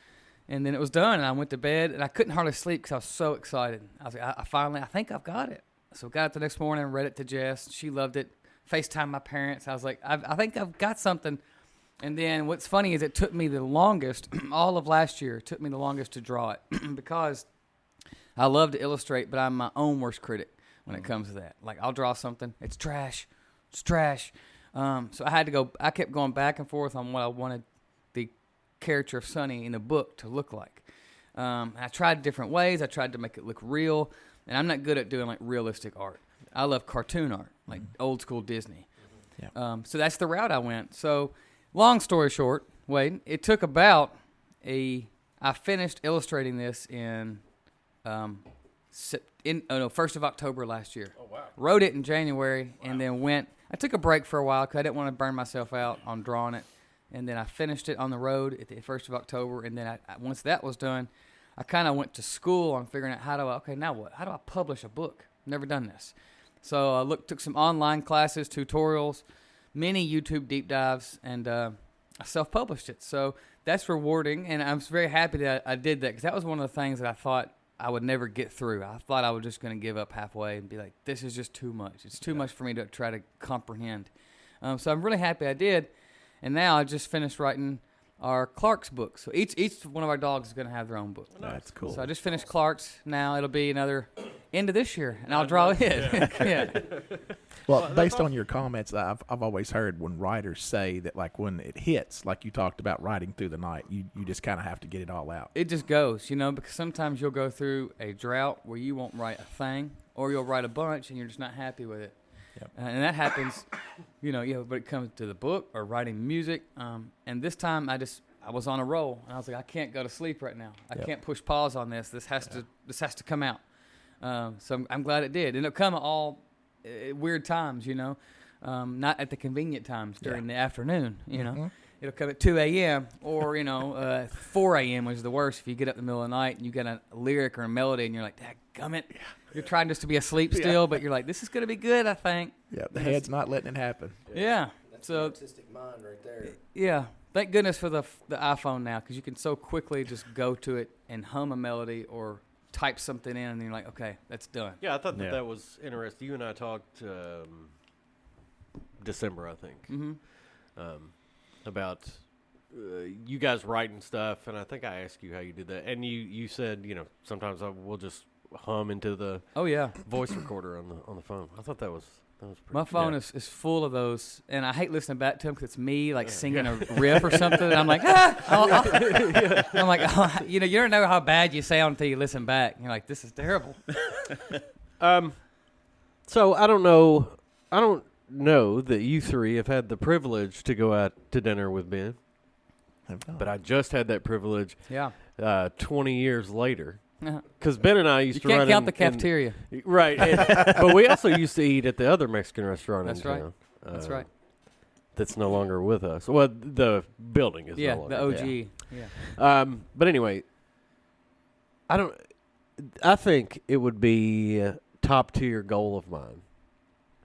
and then it was done, and I went to bed, and I couldn't hardly sleep because I was so excited. I was like, I think I've got it. So got it the next morning, read it to Jess. She loved it. FaceTimed my parents. I was like, I think I've got something. And then what's funny is it took me the longest, all of last year, it took me the longest to draw it because I love to illustrate, but I'm my own worst critic when it comes to that. Like, I'll draw something. It's trash. So I kept going back and forth on what I wanted the character of Sunny in the book to look like. I tried different ways. I tried to make it look real, and I'm not good at doing like realistic art. I love cartoon art, like old school Disney. Yeah. So that's the route I went. So long story short, Wade, it took about I finished illustrating this in 1st of October last year. Oh, wow. Wrote it in January and then I took a break for a while because I didn't want to burn myself out on drawing it. And then I finished it on the road at the 1st of October. And then once that was done, I kind of went to school on figuring out now what? How do I publish a book? Never done this. So I took some online classes, tutorials, many YouTube deep dives, and I self-published it. So that's rewarding, and I'm very happy that I did that because that was one of the things that I thought I would never get through. I thought I was just going to give up halfway and be like, this is just too much. It's too much for me to try to comprehend. So I'm really happy I did. And now I just finished writing our Clark's book. So each one of our dogs is going to have their own book. That's cool. So I just finished Clark's. Now it'll be another end of this year, and I'll draw it. Yeah. Well, based on your comments, I've always heard when writers say that, like, when it hits, like you talked about writing through the night, you just kind of have to get it all out. It just goes, because sometimes you'll go through a drought where you won't write a thing, or you'll write a bunch and you're just not happy with it. Yep. And that happens, but it comes to the book or writing music. And this time I was on a roll, and I was like, I can't go to sleep right now. I can't push pause on this. This has to come out. So I'm glad it did. And it'll come at all weird times, not at the convenient times during the afternoon, it'll come at 2 a.m. or 4 a.m. which is the worst. If you get up in the middle of the night and you got a lyric or a melody and you're like, dadgummit. You're trying just to be asleep still, but you're like, this is going to be good, I think. Yeah, the head's not letting it happen. Yeah. That's So an artistic mind right there. yeah, thank goodness for the iPhone now, because you can so quickly just go to it and hum a melody or type something in, and you're like, okay, that's done. Yeah, I thought that was interesting. You and I talked December, I think, about you guys writing stuff, and I think I asked you how you did that, and you said sometimes we'll just hum into the voice recorder on the phone. I thought that was pretty. My phone is full of those, and I hate listening back to them because it's me singing a riff or something. And I'm like, I'm like, you don't know how bad you sound until you listen back. And you're like, this is terrible. So I don't know that you three have had the privilege to go out to dinner with Ben, but I just had that privilege. Yeah. 20 years later. Because Ben and I used to run. You run can't count the cafeteria. Right. But we also used to eat at the other Mexican restaurant in town. That's right. That's no longer with us. Well, the building is no longer. The OG. Yeah. But anyway, I think it would be a top tier goal of mine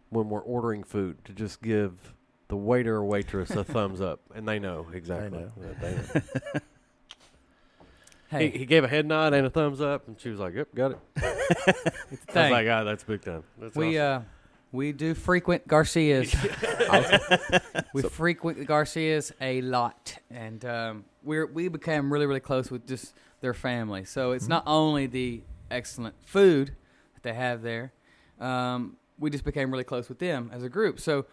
when we're ordering food to just give the waiter or waitress a thumbs up, and they know exactly. They know. Hey. He gave a head nod and a thumbs up, and she was like, "Yep, got it." I was like, that's big time. That's awesome. We do frequent Garcias. We frequent the Garcias a lot, and we became really, really close with just their family. So it's not only the excellent food that they have there, we just became really close with them as a group. So,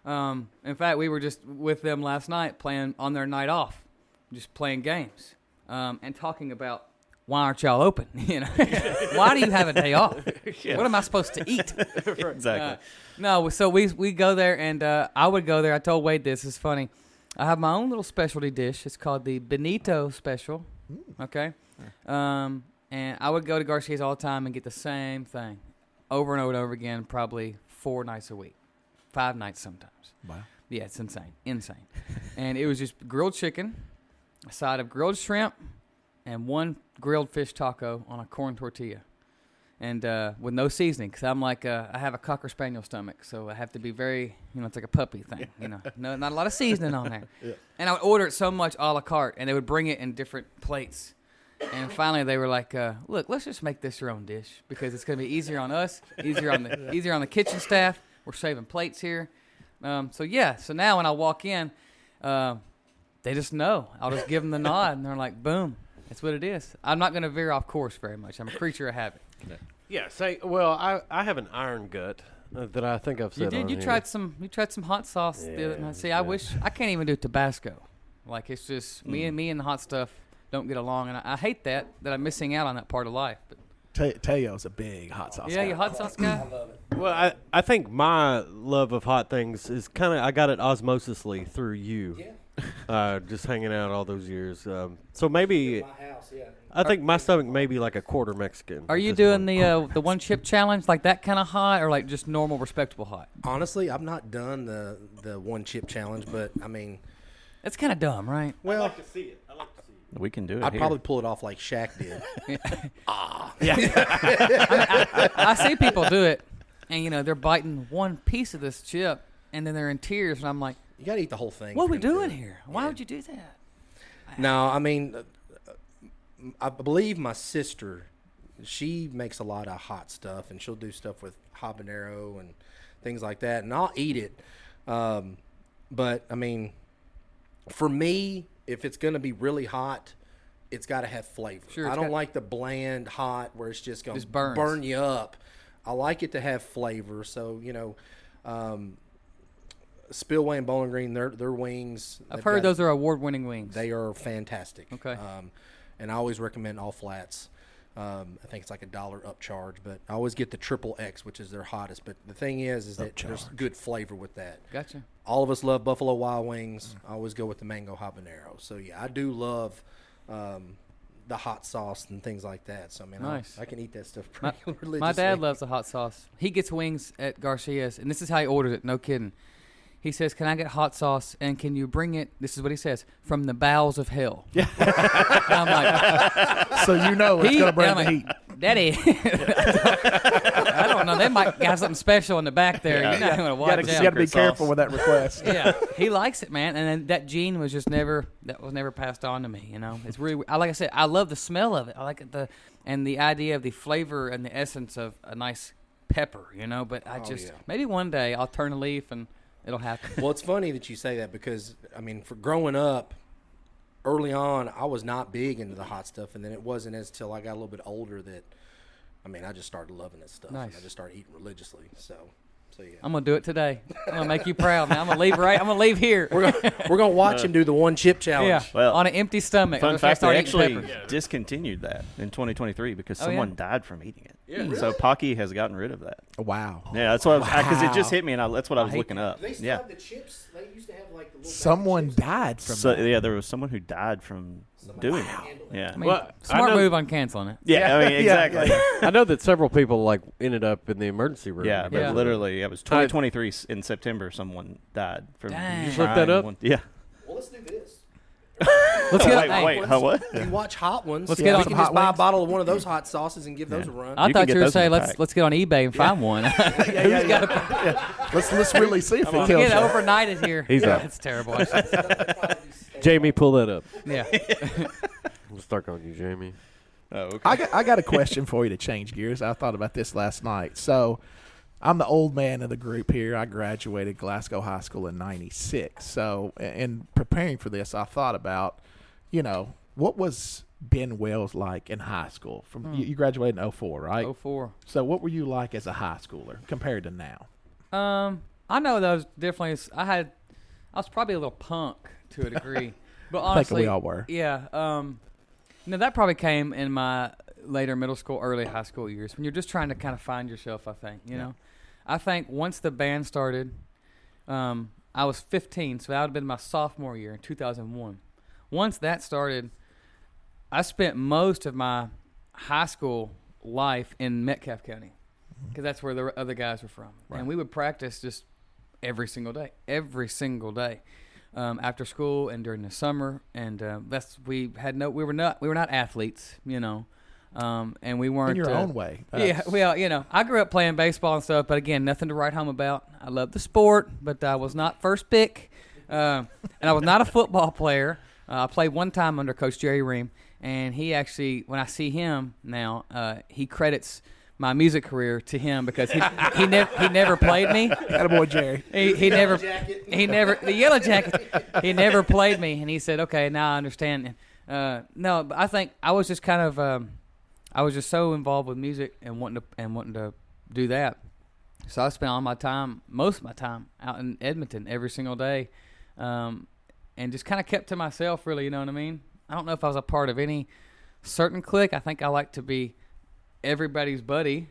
in fact, we were just with them last night playing on their night off, just playing games. And talking about why aren't y'all open? Why do you have a day off? What am I supposed to eat? Exactly. No, so we go there, and I would go there. I told Wade this is funny. I have my own little specialty dish. It's called the Benito Special. Okay, and I would go to Garcia's all the time and get the same thing over and over and over again, probably 4 nights a week, 5 nights sometimes. Wow. Yeah, it's insane. And it was just grilled chicken, a side of grilled shrimp, and 1 grilled fish taco on a corn tortilla, and with no seasoning, because I'm like I have a Cocker Spaniel stomach, so I have to be very, it's like a puppy thing, no, not a lot of seasoning on there. Yeah. And I would order it so much a la carte, and they would bring it in different plates, and finally they were like, look, let's just make this your own dish, because it's going to be easier on us, easier on the kitchen staff. We're saving plates here. So now when I walk in, they just know. I'll just give them the nod, and they're like, boom, that's what it is. I'm not going to veer off course very much. I'm a creature of habit. Yeah. I have an iron gut that I think I've said. You did. You tried some hot sauce the other night. See, I wish I can't even do Tabasco. Like, it's just me and the hot stuff don't get along, and I hate that I'm missing out on that part of life. But Teo's a big hot sauce guy. Yeah, you hot sauce guy? I love it. Well, I think my love of hot things is kind of, I got it osmosisly through you. Yeah. Just hanging out all those years. So maybe, My house, yeah. I think my stomach may be like a quarter Mexican. Are you doing the 1 chip challenge, like that kind of hot, or like just normal, respectable hot? Honestly, I've not done the 1 chip challenge, but I mean, It's kind of dumb, right? well, I like to see it. We can do it. I'd here. probably pull it off like Shaq did. I see people do it, and they're biting 1 piece of this chip, and then they're in tears, and I'm like, You got to eat the whole thing. what are we if you're gonna doing do it. here? Why would you do that? No, I mean, I believe my sister, she makes a lot of hot stuff, and she'll do stuff with habanero and things like that, and I'll eat it. But, I mean, for me, if it's going to be really hot, it's got to have flavor. Sure, I don't like the bland hot where it's just going to burns. burn you up. I like it to have flavor. So, Spillway and Bowling Green, their wings. I've heard those are award-winning wings. They are fantastic. Okay. And I always recommend all flats. I think it's like $1 upcharge, but I always get the Triple X, which is their hottest. But the thing is that there's good flavor with that. Gotcha. All of us love Buffalo Wild Wings. I always go with the mango habanero. So yeah, I do love the hot sauce and things like that. So I mean, Nice. I can eat that stuff pretty religiously. My dad loves the hot sauce. He gets wings at Garcia's, and this is how he orders it. No kidding. He says, "Can I get hot sauce? And can you bring it?" This is what he says, "from the bowels of hell." Yeah. I'm like, So you know it's going to bring I'm the like, heat. Daddy, I don't know. They might have something special in the back there. You're not going to watch You got to out. be careful with that request. Yeah, he likes it, man. And then that gene was just never passed on to me. You know, it's really. Like I said, I love the smell of it. I like it, and the idea of the flavor and the essence of a nice pepper. You know, but I just maybe one day I'll turn a leaf and it'll happen. Well, it's funny that you say that because, I mean, for growing up, early on, I was not big into the hot stuff, and then it wasn't until I got a little bit older that, I mean, I just started loving this stuff. Nice. And I just started eating religiously. So yeah. I'm gonna do it today. I'm gonna make you proud, man. I'm gonna leave here. We're gonna watch him do the one chip challenge. Yeah, Well, on an empty stomach. Fun I'm gonna fact, start they eating actually peppers. discontinued that in 2023 because Oh, someone yeah? died from eating it. Yeah. So Pocky has gotten rid of that. Wow. Yeah, that's what because it just hit me, and that's what I was looking up. They still Yeah. have the chips. They used to have like the little Someone died from So that. yeah, there was someone who died from doing it. Yeah. I mean, Well, smart I know- move on canceling it. Yeah, I mean exactly. I know that several people like ended up in the emergency room. Yeah, but Yeah. literally, it was 2023 in September. Someone died from. Dang. Just look that up? Yeah. Well, let's do this. Let's get. Wait, what? You watch Hot Ones. Let's we get on can some just hot buy a wings. bottle of one of those hot sauces and give those a run. I You can thought get you were those in saying the let's pack. get on eBay and find one. Who's got to Let's really see if it kills get it you. overnighted here? He's out. It's terrible. I should- Jamie, pull that up. yeah. We'll start on you, Jamie. Oh, okay. I got a question for you to change gears. I thought about this last night. So I'm the old man of the group here. I graduated Glasgow High School in '96. So in preparing for this, I thought about, what was Ben Wells like in high school? You graduated in 04, right? 04. So what were you like as a high schooler compared to now? I know those definitely. I was probably a little punk to a degree, but I think honestly, we all were. Yeah. That probably came in my later middle school, early high school years when you're just trying to kind of find yourself. I think you know. I think once the band started, I was 15, so that would have been my sophomore year in 2001. Once that started, I spent most of my high school life in Metcalfe County because that's where the other guys were from, and we would practice just every single day, after school and during the summer. And we were not athletes, and we weren't In your own way. Yeah, well, I grew up playing baseball and stuff, but again, nothing to write home about. I love the sport, but I was not first pick, and I was not a football player. I played one time under Coach Jerry Ream, and he actually, when I see him now, he credits my music career to him because he never played me. Attaboy, Jerry. He never the yellow jacket. He never played me, and he said, "Okay, now I understand." No, but I think I was just kind of I was just so involved with music and wanting to do that. So I spent most of my time out in Edmonton every single day, and just kind of kept to myself. Really, you know what I mean? I don't know if I was a part of any certain clique. I think I like to be everybody's buddy,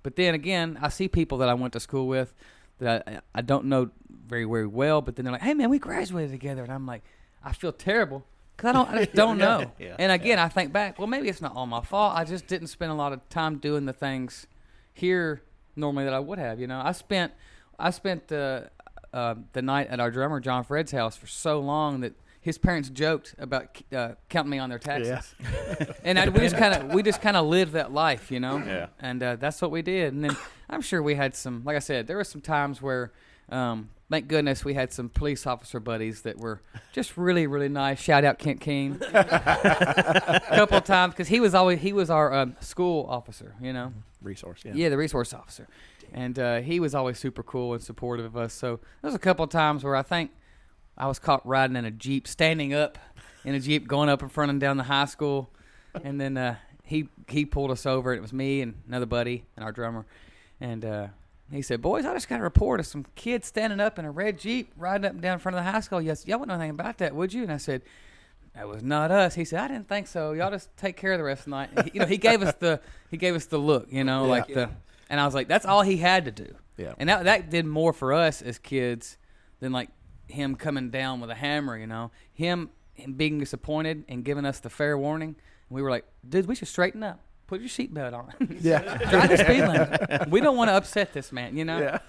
But then again, I see people that I went to school with that I don't know very, very well. But then they're like, "Hey, man, we graduated together," and I'm like, I feel terrible because I just don't know. Yeah. And again, I think back, well, maybe it's not all my fault. I just didn't spend a lot of time doing the things here normally that I would have. I spent the night at our drummer John Fred's house for so long that his parents joked about counting me on their taxes, and we just kind of lived that life, Yeah. And that's what we did. And then I'm sure we had some, like I said, there were some times where, thank goodness, we had some police officer buddies that were just really, really nice. Shout out Kent King, a couple of times because he was our school officer, Resource, Yeah, the resource officer, and he was always super cool and supportive of us. So there was a couple of times where I think I was caught riding in a Jeep, standing up in a Jeep, going up in front and down the high school. And then he pulled us over. It was me and another buddy and our drummer. And he said, "Boys, I just got a report of some kids standing up in a red Jeep riding up and down in front of the high school. Y'all wouldn't know anything about that, would you?" And I said, "That was not us." He said, "I didn't think so. Y'all just take care of the rest of the night." And he gave us the look, and I was like, that's all he had to do. Yeah. And that did more for us as kids than like him coming down with a hammer, him being disappointed and giving us the fair warning. And we were like, "Dude, we should straighten up. Put your seatbelt on. Yeah. Drive the speed limit. We don't want to upset this man, Yeah.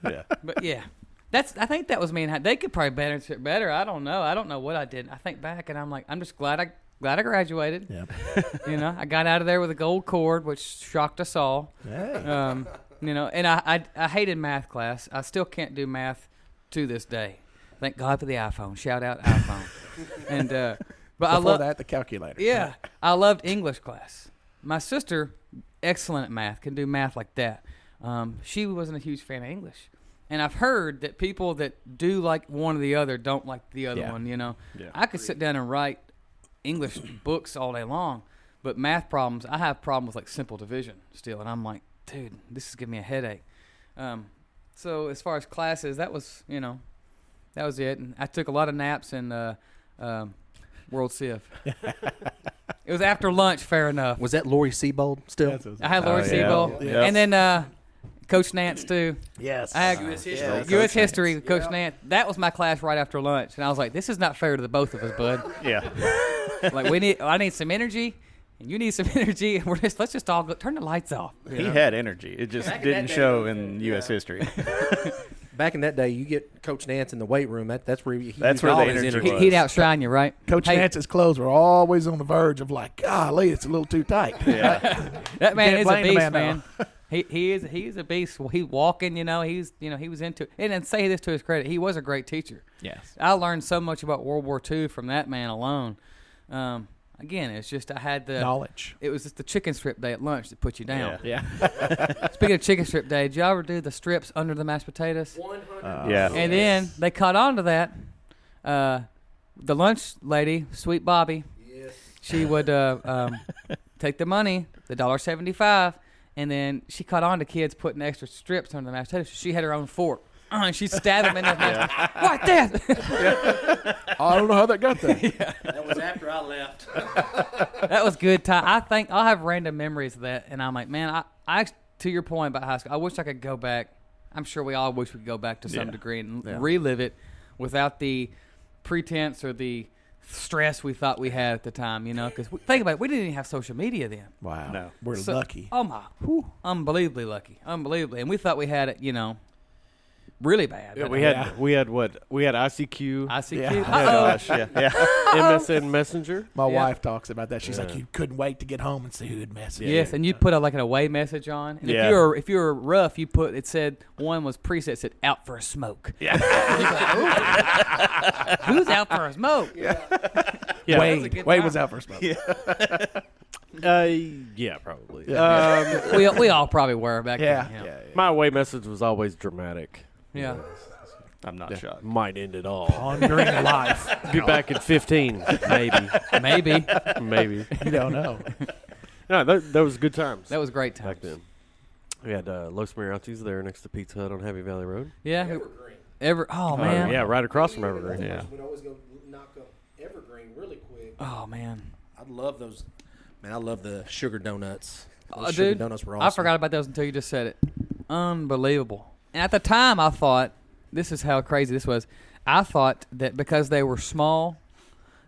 Yeah. But yeah, I think that was me and they could probably better. I don't know. I don't know what I did. I think back and I'm like, I'm just glad I graduated. Yeah. You know, I got out of there with a gold cord, which shocked us all. Hey. You know, and I hated math class. I still can't do math to this day. Thank God for the iPhone. Shout out iPhone. And but I Before love that, the calculator. Yeah, I loved English class. My sister, excellent at math, can do math like that. She wasn't a huge fan of English. And I've heard that people that do like one or the other don't like the other one, you know. Yeah. I could sit down and write English books all day long, but math problems, I have problems like simple division still. And I'm like, dude, this is giving me a headache. So as far as classes, that was, you know, that was it. And I took a lot of naps in World Civ. It was after lunch, fair enough. Was that Lori Seabold still? I had Lori Seabold. Yeah. And then Coach Nance, too. Yes. I had U.S. history. Yeah. U.S. history with Coach Nance. That was my class right after lunch. And I was like, this is not fair to the both of us, bud. Yeah. Like, I need some energy, and you need some energy, and let's just all go, turn the lights off. He had energy. It just didn't show in U.S. history. Back in that day, you get Coach Nance in the weight room. That's where he That's used where all the his energy was. He'd outshine you, right? Coach Hey, Nance's clothes were always on the verge of like, golly, it's a little too tight. Yeah. That man Can't is a blame the beast, man, man. He's a beast. Well, he's walking, he was into it. And then say this to his credit, he was a great teacher. Yes. I learned so much about World War II from that man alone. Again, it's just I had the Knowledge. It was just the chicken strip day at lunch that put you down. Yeah. Speaking of chicken strip day, did y'all ever do the strips under the mashed potatoes? Yeah. And then they caught on to that. The lunch lady, Sweet Bobby, she would take the money, the $1.75, and then she caught on to kids putting extra strips under the mashed potatoes. She had her own fork. And she'd stab them in the mashed What that? I don't know how that got there. That was after I left. That was good time. I think I'll have random memories of that, and I'm like, man, I to your point about high school, I wish I could go back. I'm sure we all wish we could go back to some degree and relive it without the pretense or the stress we thought we had at the time, you know, because think about it, we didn't even have social media then. Wow. No. We're So- lucky. Oh my, unbelievably lucky, unbelievably, and we thought we had it, you know, really bad. Yeah, but we had what? We had ICQ, ICQ. Yeah. Gosh, yeah. MSN Messenger. My Yeah. wife talks about that. She's like, you couldn't wait to get home and see who'd message. Yes, and you'd put like an away message on. And Yeah. if you were rough, you put it said one was preset said out for a smoke. Yeah. Who's out for a smoke? Yeah. Wade was out for a smoke. Yeah, probably. We all probably were back Yeah. then. My away message was always dramatic. Yeah. I'm not shocked. Might end it all. Pondering life. Be back at 15, maybe. Maybe. Maybe. You don't know. No, that was good times. That was great times. back then. We had Los Mariachis there next to Pizza Hut on Happy Valley Road. Yeah. Oh man. Yeah, right across from Evergreen. Yeah. We'd always go knock up Evergreen really quick. Oh man. I love those. Man, I love the sugar donuts. Those Dude, sugar donuts were awesome. I forgot about those until you just said it. Unbelievable. And at the time, I thought, this is how crazy this was. I thought that because they were small,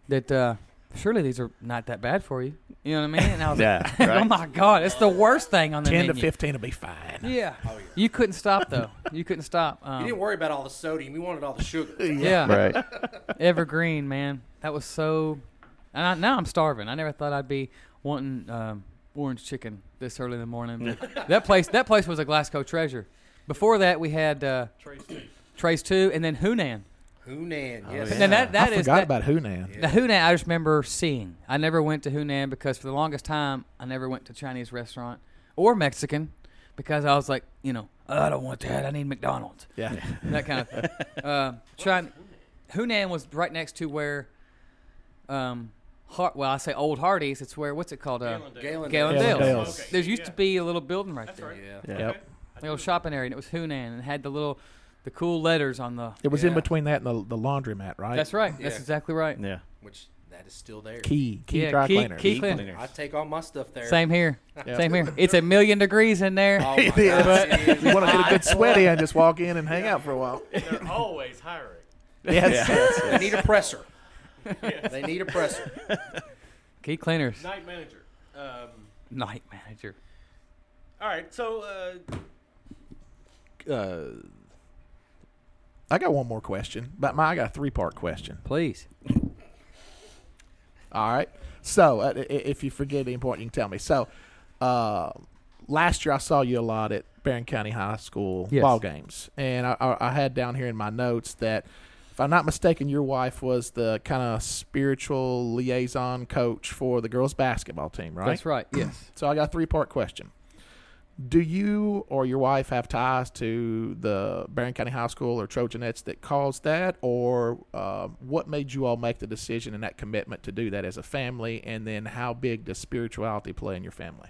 that surely these are not that bad for you. You know what I mean? And I was like, right. oh my God, it's the worst thing on the 10 menu. to 15 will be fine. Yeah. You couldn't stop, though. You couldn't stop. You didn't worry about all the sodium. You wanted all the sugar. Yeah. Right. Evergreen, man. That was so. And now I'm starving. I never thought I'd be wanting orange chicken this early in the morning. But that place was a Glasgow treasure. Before that, we had Trace 2 and then Hunan. Hunan, yes. And then that I is forgot that, about Hunan. the Hunan. I just remember seeing. I never went to Hunan because for the longest time I never went to Chinese restaurant or Mexican because I was like, I don't want that. I need McDonald's. Yeah. That kind of thing. Hunan was right next to where, I say Old Hardee's. It's where what's it called? Galen Gallendale's. Okay. There used to be a little building right there, Yeah. Yep. a little shopping area, and it was Hunan, and it had the cool letters on the. It was in between that and the laundromat, right? That's right. That's Yeah. exactly right. Yeah. Which that is still there. Key Yeah, dry Key- cleaner. Key cleaner. I take all my stuff there. Same here. Yep. Same here. It's 1,000,000 degrees in there. Oh my Yeah, God, but it is. you want to get a good sweat in, just walk in and hang out for a while. They're always hiring. Yes. They need a presser. They need a presser. Key cleaners. Night manager. Night manager. All right, so I got one more question, but I got a 3-part question. Please. All right. So if you forget any point, you can tell me. So last year I saw you a lot at Barron County High School ball games, and I had down here in my notes that, if I'm not mistaken, your wife was the kind of spiritual liaison coach for the girls' basketball team, right? That's right, yes. So I got a 3-part question. Do you or your wife have ties to the Barron County High School or Trojanettes that caused that, or what made you all make the decision and that commitment to do that as a family, and then how big does spirituality play in your family?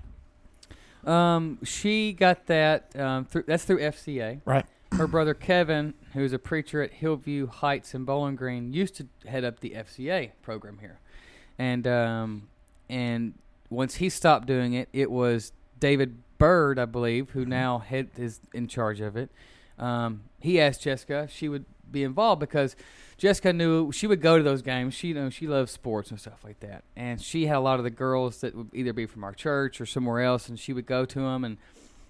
She got that that's through FCA. Right. Her brother Kevin, who's a preacher at Hillview Heights in Bowling Green, used to head up the FCA program here, and once he stopped doing it, it was David Bird, I believe, who now is in charge of it. He asked Jessica if she would be involved because Jessica knew she would go to those games. She loves sports and stuff like that, and she had a lot of the girls that would either be from our church or somewhere else, and she would go to them and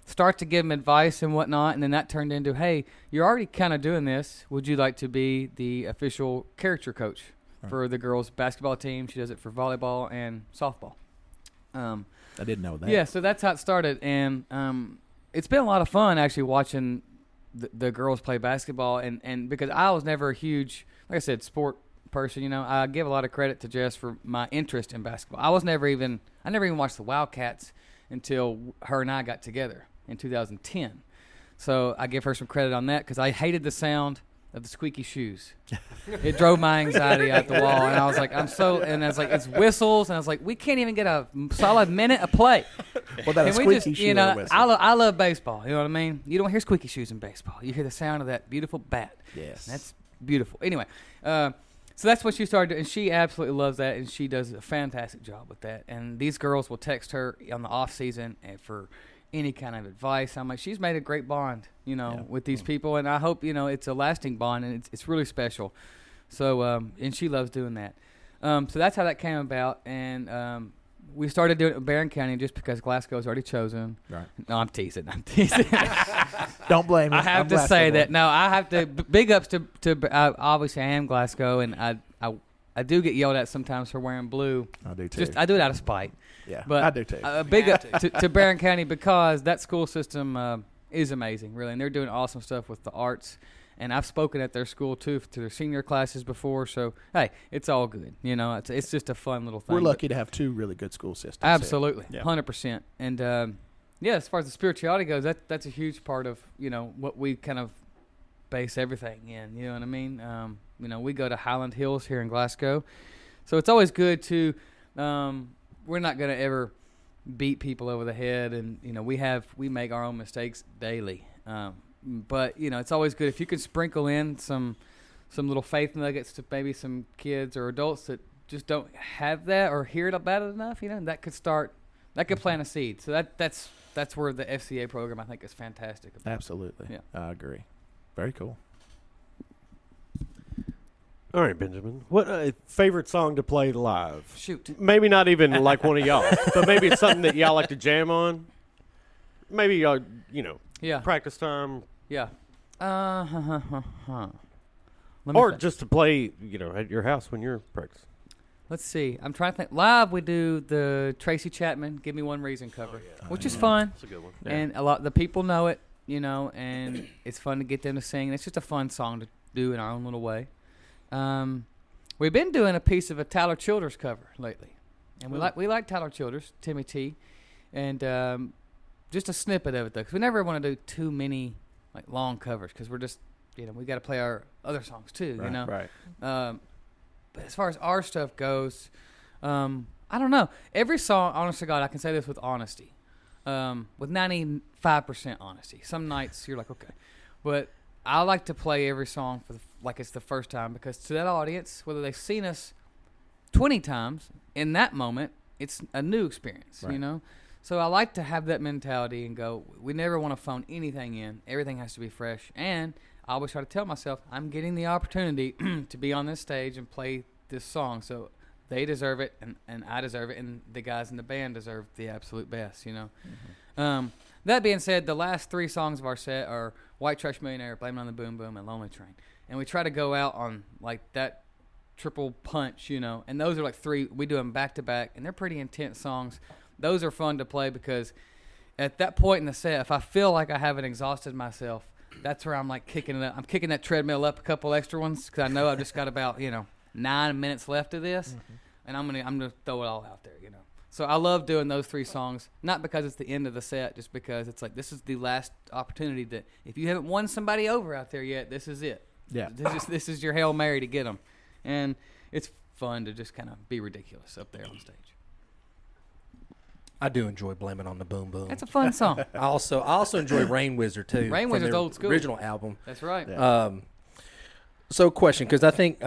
start to give them advice and whatnot, and then that turned into, hey, you're already kind of doing this. Would you like to be the official character coach for the girls' basketball team? She does it for volleyball and softball. I didn't know that. Yeah, so that's how it started, and it's been a lot of fun actually watching the girls play basketball, and because I was never a huge, like I said, sport person. I give a lot of credit to Jess for my interest in basketball. I never even watched the Wildcats until her and I got together in 2010. So I give her some credit on that because I hated the sound of the squeaky shoes. It drove my anxiety out the wall, and I was like, it's whistles, and I was like, we can't even get a solid minute of play. Well, that squeaky shoe whistle. I love baseball. You know what I mean? You don't hear squeaky shoes in baseball. You hear the sound of that beautiful bat. Yes, that's beautiful. Anyway, so that's what she started doing, and she absolutely loves that, and she does a fantastic job with that. And these girls will text her on the off season and for any kind of advice. I'm like, she's made a great bond, with these people, and I hope it's a lasting bond, and it's really special. So and she loves doing that. So that's how that came about, and we started doing it in Barron County just because Glasgow's already chosen. Right. No, I'm teasing. Don't blame me. I have to say that. No, I have to. Big ups to obviously I am Glasgow, and I do get yelled at sometimes for wearing blue. I do too. I do it out of spite. Yeah, but I do too. Big up to Barron County because that school system is amazing, really, and they're doing awesome stuff with the arts. And I've spoken at their school too to their senior classes before, so hey, it's all good. It's just a fun little thing. We're lucky to have 2 really good school systems. Absolutely, 100%. And as far as the spirituality goes, that's a huge part of what we kind of base everything in. You know what I mean? We go to Highland Hills here in Glasgow, so it's always good to. We're not going to ever beat people over the head, and we make our own mistakes daily. But it's always good if you can sprinkle in some little faith nuggets to maybe some kids or adults that just don't have that or hear it about it enough. That could plant a seed. So that's where the FCA program I think is fantastic. Absolutely, yeah, I agree. Very cool. All right, Benjamin. What favorite song to play live? Shoot. Maybe not even like one of y'all, but maybe it's something that y'all like to jam on. Maybe y'all, practice time. Yeah. Or just to play, at your house when you're practicing. Let's see. I'm trying to think. Live, we do the Tracy Chapman "Give Me One Reason" cover, which is fun. That's a good one. Yeah. And a lot the people know it, and it's fun to get them to sing. It's just a fun song to do in our own little way. We've been doing a piece of a Tyler Childers cover lately, and we like Tyler Childers, Timmy T, and just a snippet of it though, because we never want to do too many like long covers because we're just we got to play our other songs too, Right. But as far as our stuff goes, I don't know. Every song, honest to God, I can say this with honesty, with 95% honesty. Some nights you're like, okay, but I like to play every song like it's the first time because to that audience, whether they've seen us 20 times, in that moment, it's a new experience, right. So I like to have that mentality and go, we never want to phone anything in. Everything has to be fresh. And I always try to tell myself, I'm getting the opportunity to be on this stage and play this song. So they deserve it, and I deserve it, and the guys in the band deserve the absolute best, Mm-hmm. That being said, the last 3 songs of our set are White Trash Millionaire, Blame It on the Boom Boom, and Lonely Train. and we try to go out on like that triple punch, you know. And those are like 3. We do them back to back, and they're pretty intense songs. Those are fun to play because at that point in the set, if I feel like I haven't exhausted myself, that's where I'm like kicking it up. I'm kicking that treadmill up a couple extra ones because I know I've just got about 9 minutes left of this, and I'm gonna throw it all out there, you know. So I love doing those 3 songs, not because it's the end of the set, just because it's like this is the last opportunity that if you haven't won somebody over out there yet, this is it. Yeah. This is your Hail Mary to get them, and it's fun to just kind of be ridiculous up there on stage. I do enjoy Blame It on the Boom Boom. That's a fun song. I also enjoy Rain Wizard too. Rain from Wizard's their old school. original album. That's right. Yeah. So question, because I think,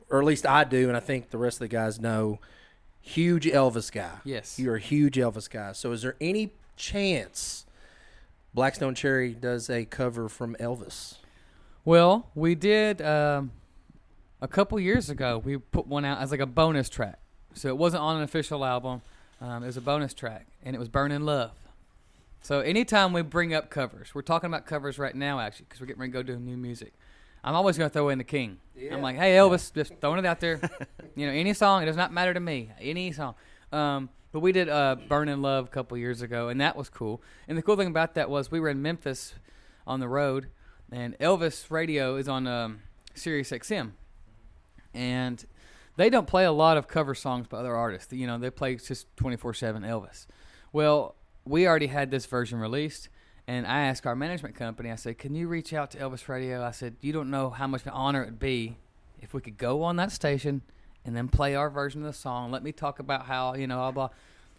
or at least I do, and I think the rest of the guys know, huge Elvis guy. Yes. You're a huge Elvis guy. So is there any chance Blackstone Cherry does a cover from Elvis? Well, we did a couple years ago. We put one out as like a bonus track. So it wasn't on an official album. It was a bonus track, and it was Burning Love. So anytime we bring up covers, we're talking about covers right now, actually, because we're getting ready to go do new music. I'm always going to throw in the King. Yeah. I'm like, hey, Elvis, just throwing it out there. Any song. It does not matter to me. Any song. But we did Burning Love a couple years ago, and that was cool. And the cool thing about that was we were in Memphis on the road, and Elvis radio is on Sirius XM. And they don't play a lot of cover songs by other artists. They play just 24/7 Elvis. Well, we already had this version released, and I asked our management company, I said, can you reach out to Elvis Radio? I said, you don't know how much of an honor it would be if we could go on that station and then play our version of the song. Let me talk about how, blah, blah.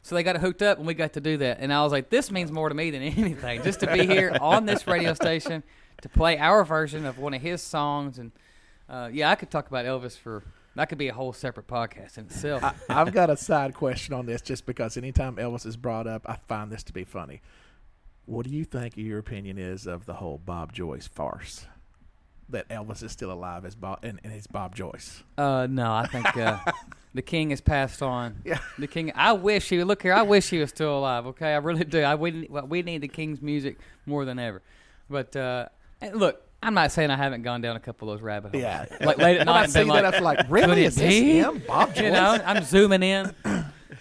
So they got it hooked up, and we got to do that. And I was like, this means more to me than anything, just to be here on this radio station to play our version of one of his songs. And, I could talk about Elvis for – that could be a whole separate podcast in itself. I've got a side question on this just because anytime Elvis is brought up, I find this to be funny. What do you think your opinion is of the whole Bob Joyce farce? That Elvis is still alive as and he's Bob Joyce. No, I think the King has passed on. Yeah. The King. I wish he was still alive. Okay, I really do. We need the King's music more than ever. But look, I'm not saying I haven't gone down a couple of those rabbit holes. Yeah. Like late at night and been like, I feel like, really? Is this him, Bob Joyce? I'm zooming in.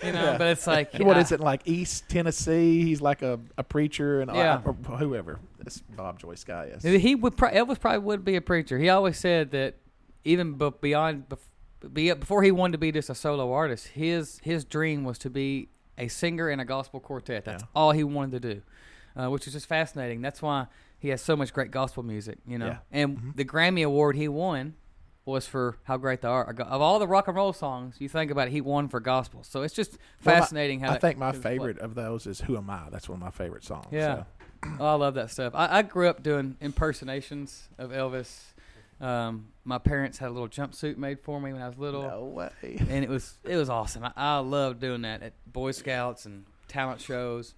But it's like, what is it, like East Tennessee? He's like a preacher and or whoever this Bob Joyce guy is. Elvis probably would be a preacher. He always said that even before he wanted to be just a solo artist, his dream was to be a singer in a gospel quartet. That's all he wanted to do, which is just fascinating. That's why he has so much great gospel music, And the Grammy Award he won was for how great they are. Of all the rock and roll songs, you think about it, he won for gospel. So it's just fascinating how I think my favorite of those is Who Am I? That's one of my favorite songs. Yeah. So. Oh, I love that stuff. I grew up doing impersonations of Elvis. My parents had a little jumpsuit made for me when I was little. No way. And it was awesome. I loved doing that at Boy Scouts and talent shows.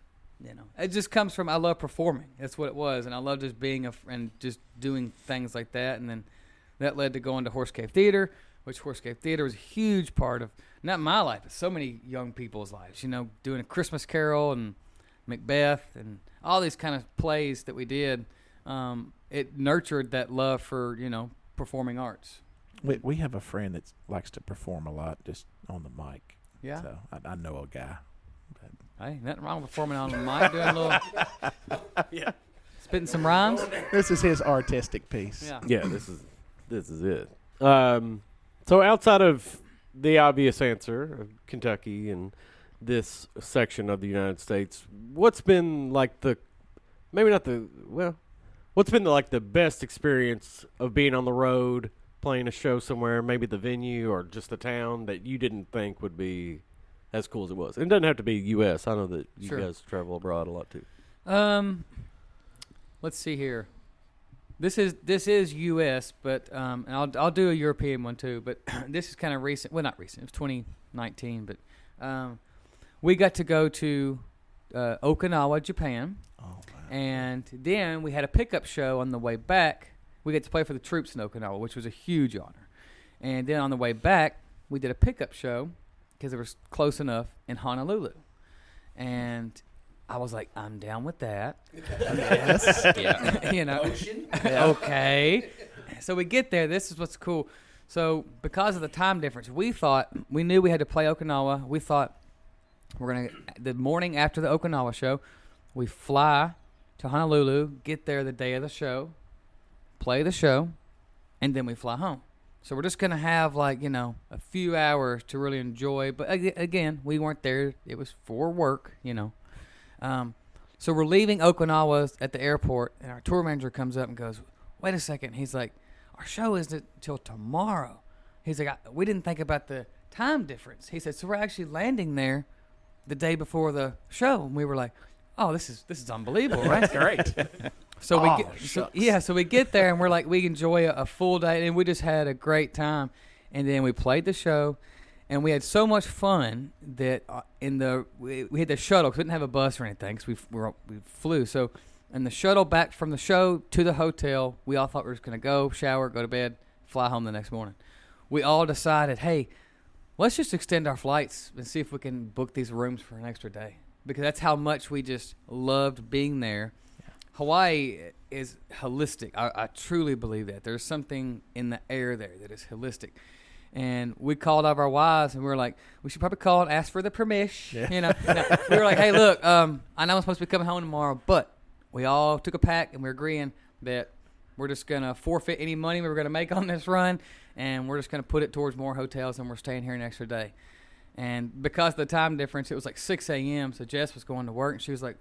It just comes from I love performing. That's what it was, and I love just being and just doing things like that. And then that led to going to Horse Cave Theater, which Horse Cave Theater was a huge part of not my life, but so many young people's lives. Doing A Christmas Carol and Macbeth and all these kind of plays that we did. It nurtured that love for performing arts. We have a friend that likes to perform a lot just on the mic. Yeah, so I know a guy. Hey, nothing wrong with performing on the mic, doing a little, spitting some rhymes. This is his artistic piece. Yeah, this is it. So outside of the obvious answer of Kentucky and this section of the United States, what's been like the best experience of being on the road, playing a show somewhere, maybe the venue or just the town that you didn't think would be as cool as it was? It doesn't have to be U.S. I know that you guys travel abroad a lot too. Let's see here. This is U.S., but and I'll do a European one too. But this is kind of recent. Well, not recent. It was 2019. But we got to go to Okinawa, Japan. Oh, wow. And then we had a pickup show on the way back. We got to play for the troops in Okinawa, which was a huge honor. And then on the way back, we did a pickup show because it was close enough in Honolulu. And I was like, I'm down with that. Yes. Yeah. Okay. So we get there. This is what's cool. So because of the time difference, we knew we had to play Okinawa. We thought the morning after the Okinawa show, we fly to Honolulu, get there the day of the show, play the show, and then we fly home. So we're just going to have a few hours to really enjoy. But again, we weren't there. It was for work, So we're leaving Okinawa at the airport, and our tour manager comes up and goes, wait a second. He's like, our show isn't until tomorrow. He's like, we didn't think about the time difference. He said, so we're actually landing there the day before the show. And we were like, oh, this is unbelievable, right? Great. So we get there and we're like, we enjoy a full day, and we just had a great time. And then we played the show, and we had so much fun that we had the shuttle, because we didn't have a bus or anything, because we flew. So in the shuttle back from the show to the hotel, we all thought we were just going to go, shower, go to bed, fly home the next morning. We all decided, hey, let's just extend our flights and see if we can book these rooms for an extra day, because that's how much we just loved being there. Hawaii is holistic. I truly believe that. There's something in the air there that is holistic. And we called all of our wives, and we were like, we should probably call and ask for the permission. Yeah. We were like, hey, look, I know I'm supposed to be coming home tomorrow, but we all took a pact, and we're agreeing that we're just going to forfeit any money we were going to make on this run, and we're just going to put it towards more hotels, and we're staying here an extra day. And because of the time difference, it was like 6 a.m., so Jess was going to work, and she was like,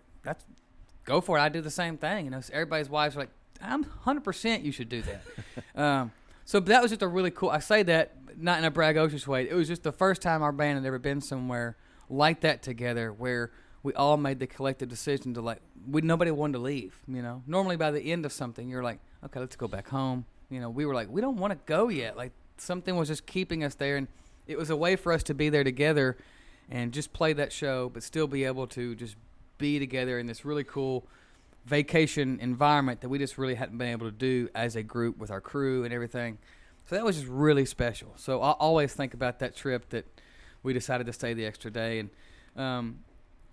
go for it. I do the same thing. So everybody's wives were like, I'm 100% you should do that. So that was just a really cool, I say that not in a braggadocious way. It was just the first time our band had ever been somewhere like that together, where we all made the collective decision to nobody wanted to leave, Normally by the end of something, you're like, okay, let's go back home. We were like, we don't want to go yet. Like, something was just keeping us there, and it was a way for us to be there together and just play that show, but still be able to just be together in this really cool vacation environment that we just really hadn't been able to do as a group with our crew and everything. So that was just really special. So I always think about that trip that we decided to stay the extra day. And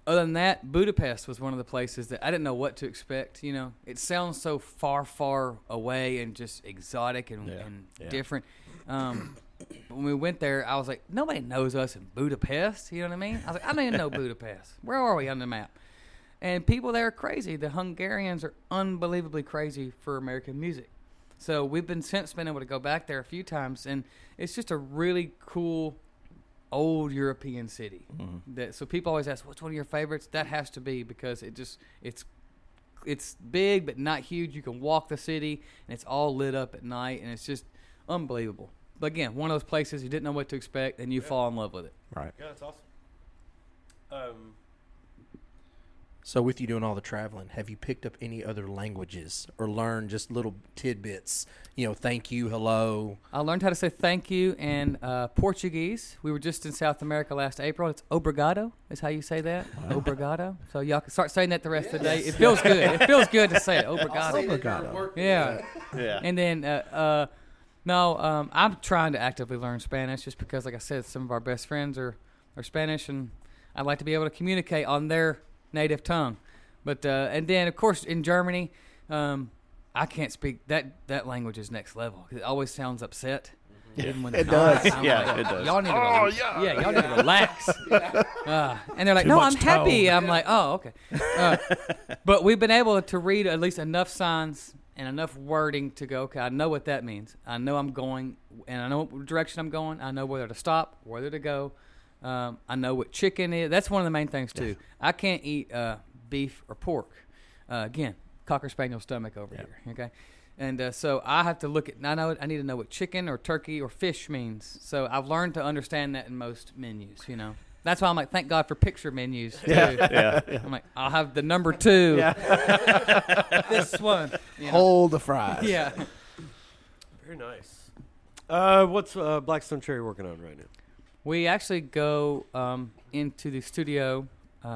other than that, Budapest was one of the places that I didn't know what to expect. It sounds so far, far away and just exotic and different. When we went there, I was like, nobody knows us in Budapest. You know what I mean? I was like, I don't even know Budapest. Where are we on the map? And people there are crazy. The Hungarians are unbelievably crazy for American music. So we've been able to go back there a few times, and it's just a really cool old European city. Mm-hmm. So people always ask, what's one of your favorites? That has to be, because it's big but not huge. You can walk the city, and it's all lit up at night, and it's just unbelievable. But again, one of those places you didn't know what to expect, and you fall in love with it. Right. Yeah, that's awesome. So with you doing all the traveling, have you picked up any other languages or learned just little tidbits? Thank you, hello. I learned how to say thank you in Portuguese. We were just in South America last April. It's obrigado is how you say that. Wow. Obrigado. So y'all can start saying that the rest of the day. It feels good. It feels good to say it. Obrigado. Obrigado. Yeah. Yeah. And then I'm trying to actively learn Spanish just because, like I said, some of our best friends are Spanish, and I'd like to be able to communicate on their native tongue. But and then of course in Germany, I can't speak that language is next level. It always sounds upset. Even when it does. It does. Y'all need to y'all need to relax. And they're like, no, I'm happy. Tone. I'm like, oh, okay. But we've been able to read at least enough signs and enough wording to go, okay, I know what that means. I know I'm going, and I know what direction I'm going. I know whether to stop, whether to go. I know what chicken is. That's one of the main things, too. I can't eat beef or pork. Again, Cocker Spaniel stomach over here, okay? And so I have to look at, I need to know what chicken or turkey or fish means. So I've learned to understand that in most menus, That's why I'm like, thank God for picture menus, too. Yeah. I'm like, I'll have the number 2. This one. Hold the fries. Yeah. Very nice. What's Blackstone Cherry working on right now? We actually go into the studio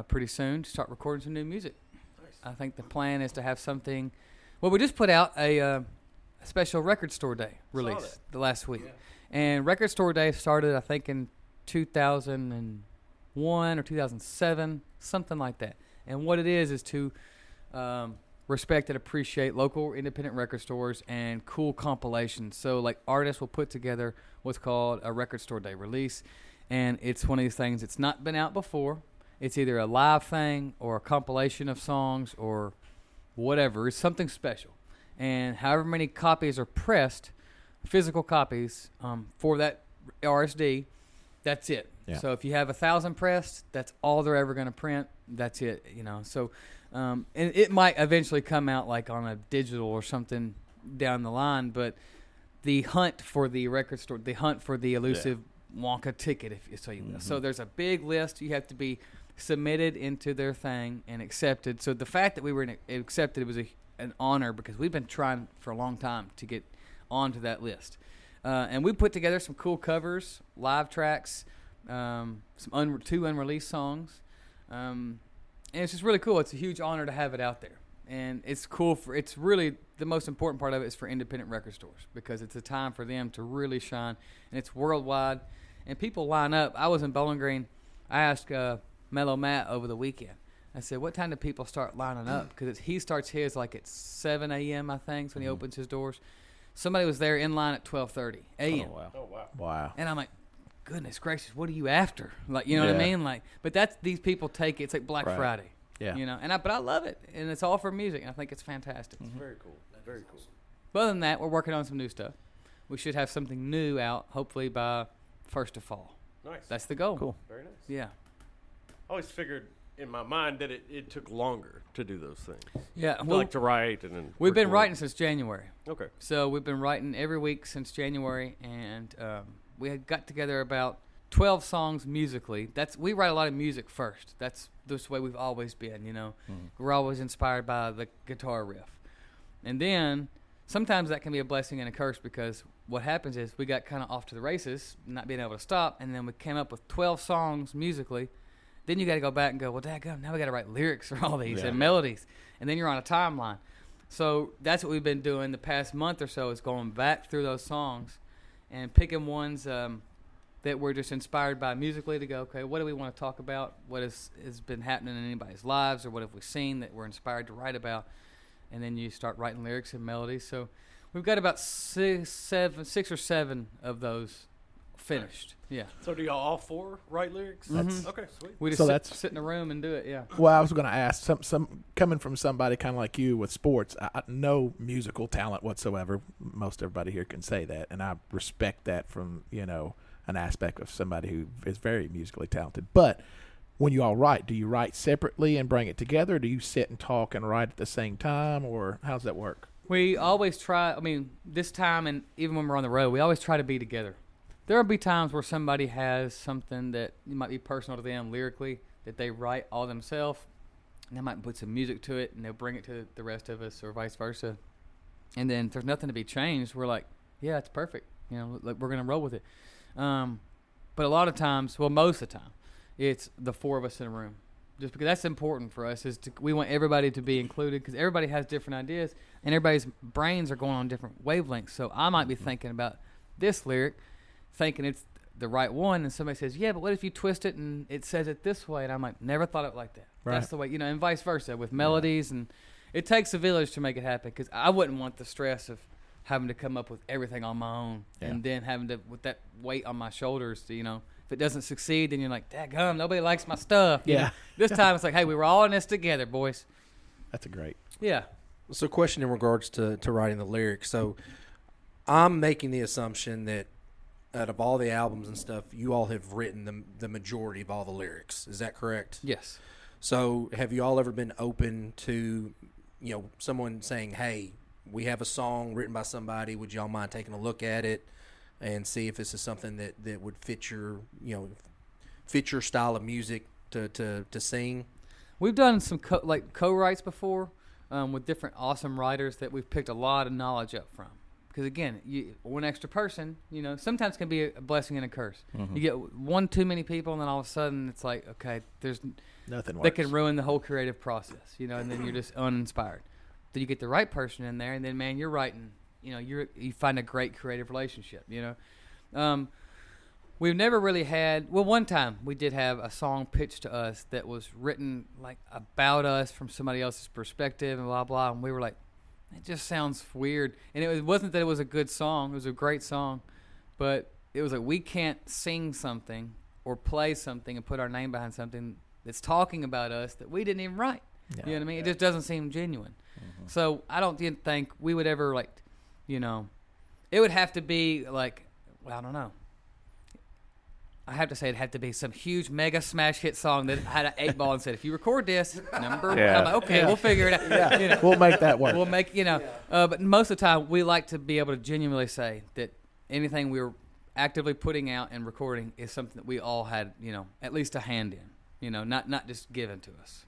pretty soon to start recording some new music. Nice. I think the plan is to have something. Well, we just put out a special Record Store Day release the last week. Yeah. And Record Store Day started, I think, in 2001 or 2007, something like that. And what it is to respect and appreciate local independent record stores and cool compilations. So like artists will put together what's called a record store day release, and it's one of these things that's not been out before. It's either a live thing or a compilation of songs or whatever. It's something special. And however many copies are pressed, physical copies for that RSD, that's it. Yeah. So if you have 1,000 pressed, that's all they're ever going to print. That's it, you know. So and it might eventually come out like on a digital or something down the line, but the hunt for the record store, the hunt for the elusive Wonka ticket, if so you will. So there's a big list. You have to be submitted into their thing and accepted. So the fact that we were accepted was an honor because we've been trying for a long time to get onto that list. And we put together some cool covers, live tracks, two unreleased songs. And it's just really cool. It's a huge honor to have it out there. And it's cool it's really the most important part of it is for independent record stores because it's a time for them to really shine. And it's worldwide. And people line up. I was in Bowling Green. I asked Mellow Matt over the weekend. I said, what time do people start lining up? Because he starts his like at 7 a.m., I think, is when he opens his doors. Somebody was there in line at 12:30 a.m. Oh, wow. Wow. And I'm like, goodness gracious, what are you after? Like, you know what I mean? Like, but these people take it. It's like Black Friday. Yeah. You know, but I love it, and it's all for music, and I think it's fantastic. It's very cool. Very cool. But other than that, we're working on some new stuff. We should have something new out, hopefully by first of fall. Nice. That's the goal. Cool. Very nice. Yeah. I always figured in my mind that it took longer to do those things. Yeah. I like to write and then We've been record. writing since January. Okay. So we've been writing every week since January, and we had got together about 12 songs musically. We write a lot of music first. That's the way we've always been, you know. We're always inspired by the guitar riff. And then sometimes that can be a blessing and a curse because what happens is we got kind of off to the races, not being able to stop, and then we came up with 12 songs musically. Then you got to go back and go, well, dadgum, now we got to write lyrics for all these and melodies. And then you're on a timeline. So that's what we've been doing the past month or so is going back through those songs and picking ones that we're just inspired by musically to go, okay, what do we want to talk about? What has been happening in anybody's lives or what have we seen that we're inspired to write about? And then you start writing lyrics and melodies. So we've got about six or seven of those finished. Yeah. So do y'all all four write lyrics? Okay, sweet. We just So sit in a room and do it, yeah. Well, I was going to ask, some coming from somebody kind of like you with sports, no musical talent whatsoever. Most everybody here can say that, and I respect that from, you know, an aspect of somebody who is very musically talented. But when you all write, do you write separately and bring it together? Or do you sit and talk and write at the same time, or how does that work? We always try, this time and even when we're on the road, we always try to be together. There will be times where somebody has something that might be personal to them lyrically that they write all themselves, and they might put some music to it, and they'll bring it to the rest of us or vice versa. And then if there's nothing to be changed, we're like, yeah, it's perfect. You know, like, we're going to roll with it. But a lot of times, well, most of the time, it's the four of us in a room. Just because that's important for us we want everybody to be included because everybody has different ideas and everybody's brains are going on different wavelengths. So I might be thinking about this lyric, thinking it's the right one, and somebody says, yeah, but what if you twist it and it says it this way? And I'm like, never thought of it like that. Right. That's the way, you know, and vice versa with melodies. And it takes a village to make it happen because I wouldn't want the stress of having to come up with everything on my own and then having to, with that weight on my shoulders to, you know, if it doesn't succeed, then you're like, daggum, nobody likes my stuff. You know? This time it's like, hey, we were all in this together, boys. That's a great. Yeah. So, question in regards to writing the lyrics. So, I'm making the assumption that out of all the albums and stuff, you all have written the majority of all the lyrics. Is that correct? Yes. So, have you all ever been open to, you know, someone saying, hey, we have a song written by somebody. Would y'all mind taking a look at it and see if this is something that would fit your style of music to sing? We've done some co-writes before with different awesome writers that we've picked a lot of knowledge up from. Because again, one extra person, you know, sometimes can be a blessing and a curse. You get one too many people, and then all of a sudden it's like, okay, there's Nothing works. that can ruin the whole creative process, you know, and then you're just uninspired. Then you get the right person in there, and then man, you're writing. You know, you find a great creative relationship. You know, we've never really had. Well, one time we did have a song pitched to us that was written like about us from somebody else's perspective and blah blah, and we were like, it just sounds weird. And it wasn't that it was a good song; it was a great song, but it was like we can't sing something or play something and put our name behind something that's talking about us that we didn't even write. Yeah. You know what I mean? It just doesn't seem genuine. So I don't think we would ever like, you know, it would have to be like, well, I don't know. I have to say it'd have to be some huge mega smash hit song that had an 8 ball and said, if you record this number, Yeah. I'm like, okay, we'll figure it out. Yeah, You know, we'll make that work. we'll make, you know, but most of the time we like to be able to genuinely say that anything we were actively putting out and recording is something that we all had, you know, at least a hand in, you know, not just given to us.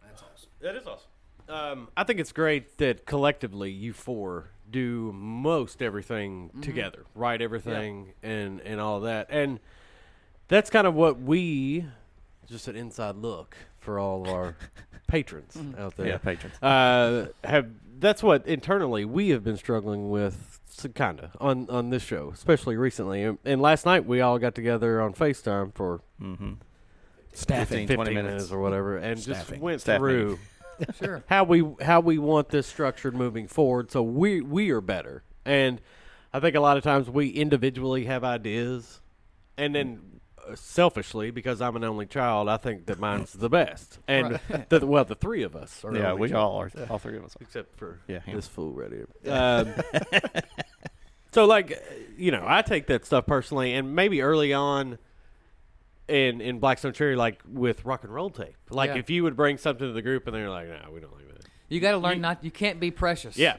That's awesome. That is awesome. I think it's great that collectively you four do most everything together, write everything and all of that. And that's kind of what we, just an inside look for all of our patrons out there. Yeah, patrons. That's what internally we have been struggling with, kind of, on this show, especially recently. And last night we all got together on FaceTime for Staffing. 15 minutes or whatever, and just Staffing. went Staffing. through Sure. how we want this structured moving forward, so we are better. And I think a lot of times we individually have ideas, and then selfishly, because I'm an only child, I think that mine's the best. And the three of us are Yeah, only we child, all are. All three of us. except for him. this fool right here. So like, you know, I take that stuff personally, and maybe early on in Blackstone Cherry, like with rock and roll tape, like Yeah. if you would bring something to the group and they're like, no, we don't like that. You got to learn you can't be precious. Yeah.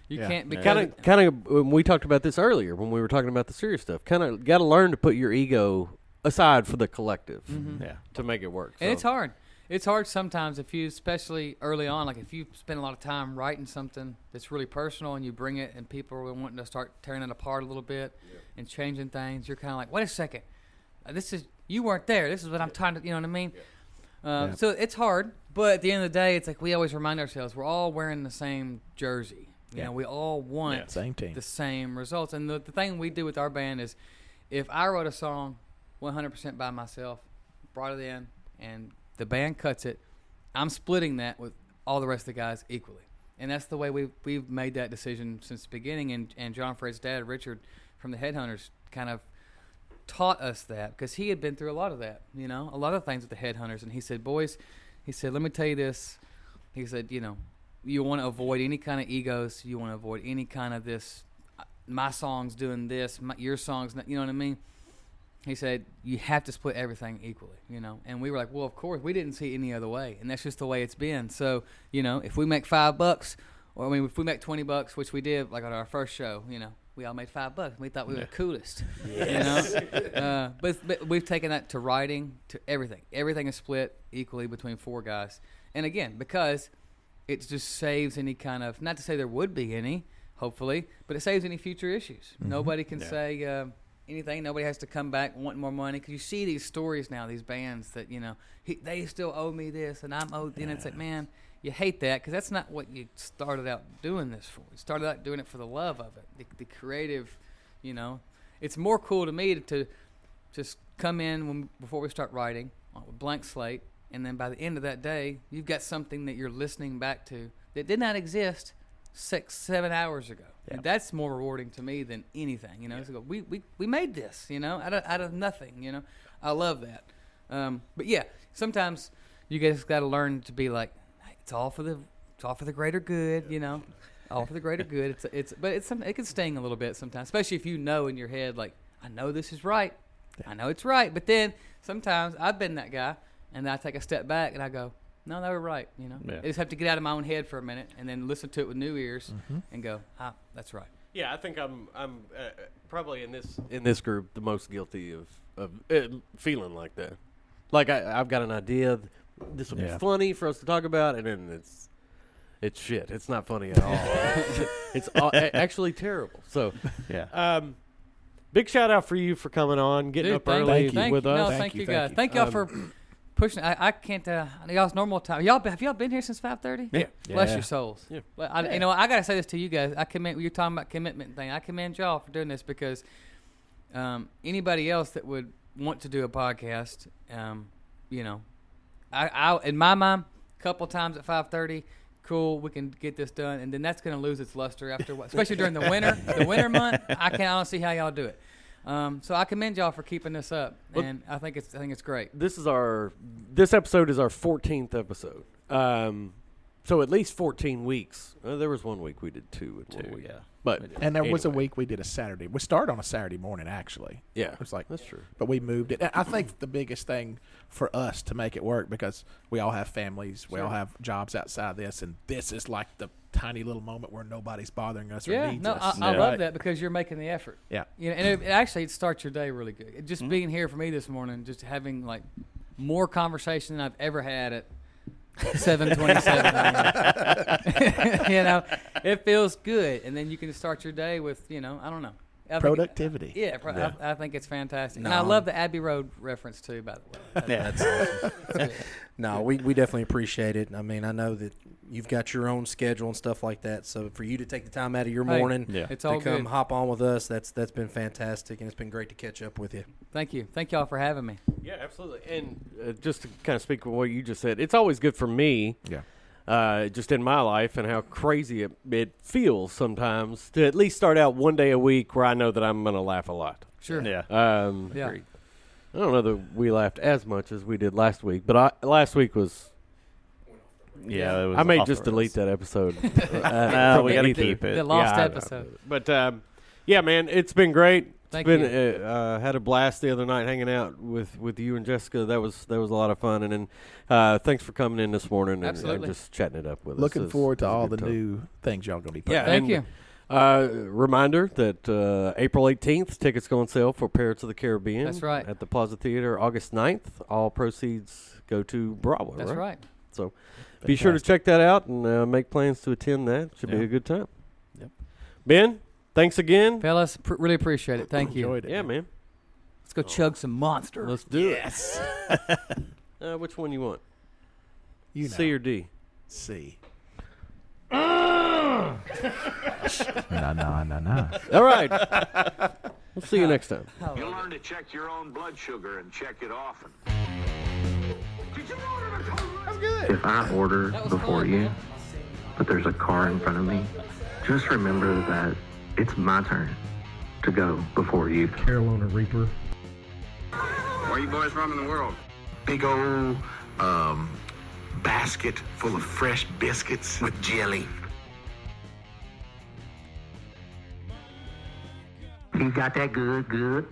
You Yeah. can't be Kind of. When we talked about this earlier, when we were talking about the serious stuff, kind of got to learn to put your ego aside for the collective Yeah. to make it work. And So- it's hard. It's hard sometimes if you, especially early on, like if you spend a lot of time writing something that's really personal and you bring it and people are wanting to start tearing it apart a little bit and changing things, you're kind of like, wait a second, you weren't there. This is what I'm trying to, you know what I mean? So it's hard, but at the end of the day, it's like we always remind ourselves we're all wearing the same jersey. You know, we all want Same team. the same results. And the thing we do with our band is if I wrote a song 100% by myself, brought it in, and the band cuts it, I'm splitting that with all the rest of the guys equally. And that's the way we've made that decision since the beginning. And John Fred's dad, Richard, from the Headhunters, kind of taught us that because he had been through a lot of that, you know, a lot of things with the Headhunters. And he said, boys, let me tell you this. He said, you know, you want to avoid any kind of egos. You want to avoid any kind of this, my song's doing this, your song's not, you know what I mean? He said, you have to split everything equally, you know? And we were like, well, of course, we didn't see it any other way. And that's just the way it's been. So, you know, if we make $5, or I mean, if we make $20, which we did, like on our first show, you know, we all made $5. We thought we were the coolest, you know? But we've taken that to writing, to everything. Everything is split equally between 4 guys. And again, because it just saves any kind of, not to say there would be any, hopefully, but it saves any future issues. Nobody can say anything. Nobody has to come back wanting more money. Because you see these stories now, these bands that, you know, they still owe me this and I'm owed. And it's like, man, you hate that because that's not what you started out doing this for. You started out doing it for the love of it, the creative, you know. It's more cool to me to just come in before we start writing on a blank slate. And then by the end of that day, you've got something that you're listening back to that did not exist 6-7 hours ago. Yeah. And that's more rewarding to me than anything. You know, it's like, we made this, you know, out of nothing. You know, I love that. But yeah, sometimes you just got to learn to be like, hey, it's all for the greater good. You know, all for the greater good. It can sting a little bit sometimes, especially if you know in your head like, I know this is right. Yeah. I know it's right. But then sometimes I've been that guy. And then I take a step back and I go, no, they were right. You know, I just have to get out of my own head for a minute and then listen to it with new ears and go, that's right. Yeah, I think I'm probably in this group the most guilty of feeling like that. Like I've got an idea, this will be funny for us to talk about, and then it's shit. It's not funny at all. It's actually terrible. So big shout out for you for coming on, getting up early with us. No, thank you guys. Thank y'all for pushing. I can't. Y'all's normal time. Have y'all been here since 5:30? Yeah. Bless your souls. Yeah. You know, I gotta say this to you guys. You're talking about commitment thing. I commend y'all for doing this because Anybody else that would want to do a podcast, I in my mind, a couple times at 5:30. Cool, we can get this done, and then that's going to lose its luster after a while, especially during the winter month. I don't see how y'all do it. So I commend y'all for keeping this up, and I think it's great. This episode is our 14th episode. So at least 14 weeks. There was 1 week we did 2 in 1 week. Yeah. And there was a week we did a Saturday. We started on a Saturday morning, actually. Yeah, it was like that's true. But we moved it. And I think the biggest thing for us to make it work, because we all have families, we all have jobs outside this, and this is like the tiny little moment where nobody's bothering us or needs us. I love that because you're making the effort. Yeah. And it starts your day really good. Just being here for me this morning, just having like more conversation than I've ever had at 7:27. It feels good, and then you can start your day with I don't know, productivity. I think it's fantastic, and I love the Abbey Road reference too. By the way, that's awesome. No, we definitely appreciate it. I mean, I know that you've got your own schedule and stuff like that, so for you to take the time out of your morning it's all to come good. hop on with us, that's been fantastic, and it's been great to catch up with you. Thank you. Thank y'all for having me. Yeah, absolutely. And just to kind of speak with what you just said, it's always good for me, just in my life and how crazy it feels sometimes to at least start out one day a week where I know that I'm going to laugh a lot. Sure. Yeah. Yeah. I don't know that we laughed as much as we did last week, but last week was. Yeah, it was I may off just the delete rails. that episode. We got to keep it. The lost episode. But yeah, man, it's been great. Thank you. Had a blast the other night hanging out with you and Jessica. That was a lot of fun. And then thanks for coming in this morning and just chatting it up with us. Looking forward to all the new things y'all going to be putting. Yeah, Thank you. Reminder that April 18th, tickets go on sale for Pirates of the Caribbean. That's right. At the Plaza Theater. August 9th, all proceeds go to Bravo. That's right. So be sure to check that out and make plans to attend that. Should be a good time. Yep. Ben, thanks again. Fellas, really appreciate it. Thank you. Enjoyed it. Yeah, man. Let's go chug some Monster. Let's do it. Which one you want? C or D? C. No. All right. We'll see you next time. You learn to check your own blood sugar and check it often. If I order before you, but there's a car in front of me, just remember that it's my turn to go before you. Carolina Reaper. Where you boys from in the world? Big old basket full of fresh biscuits with jelly. You got that good?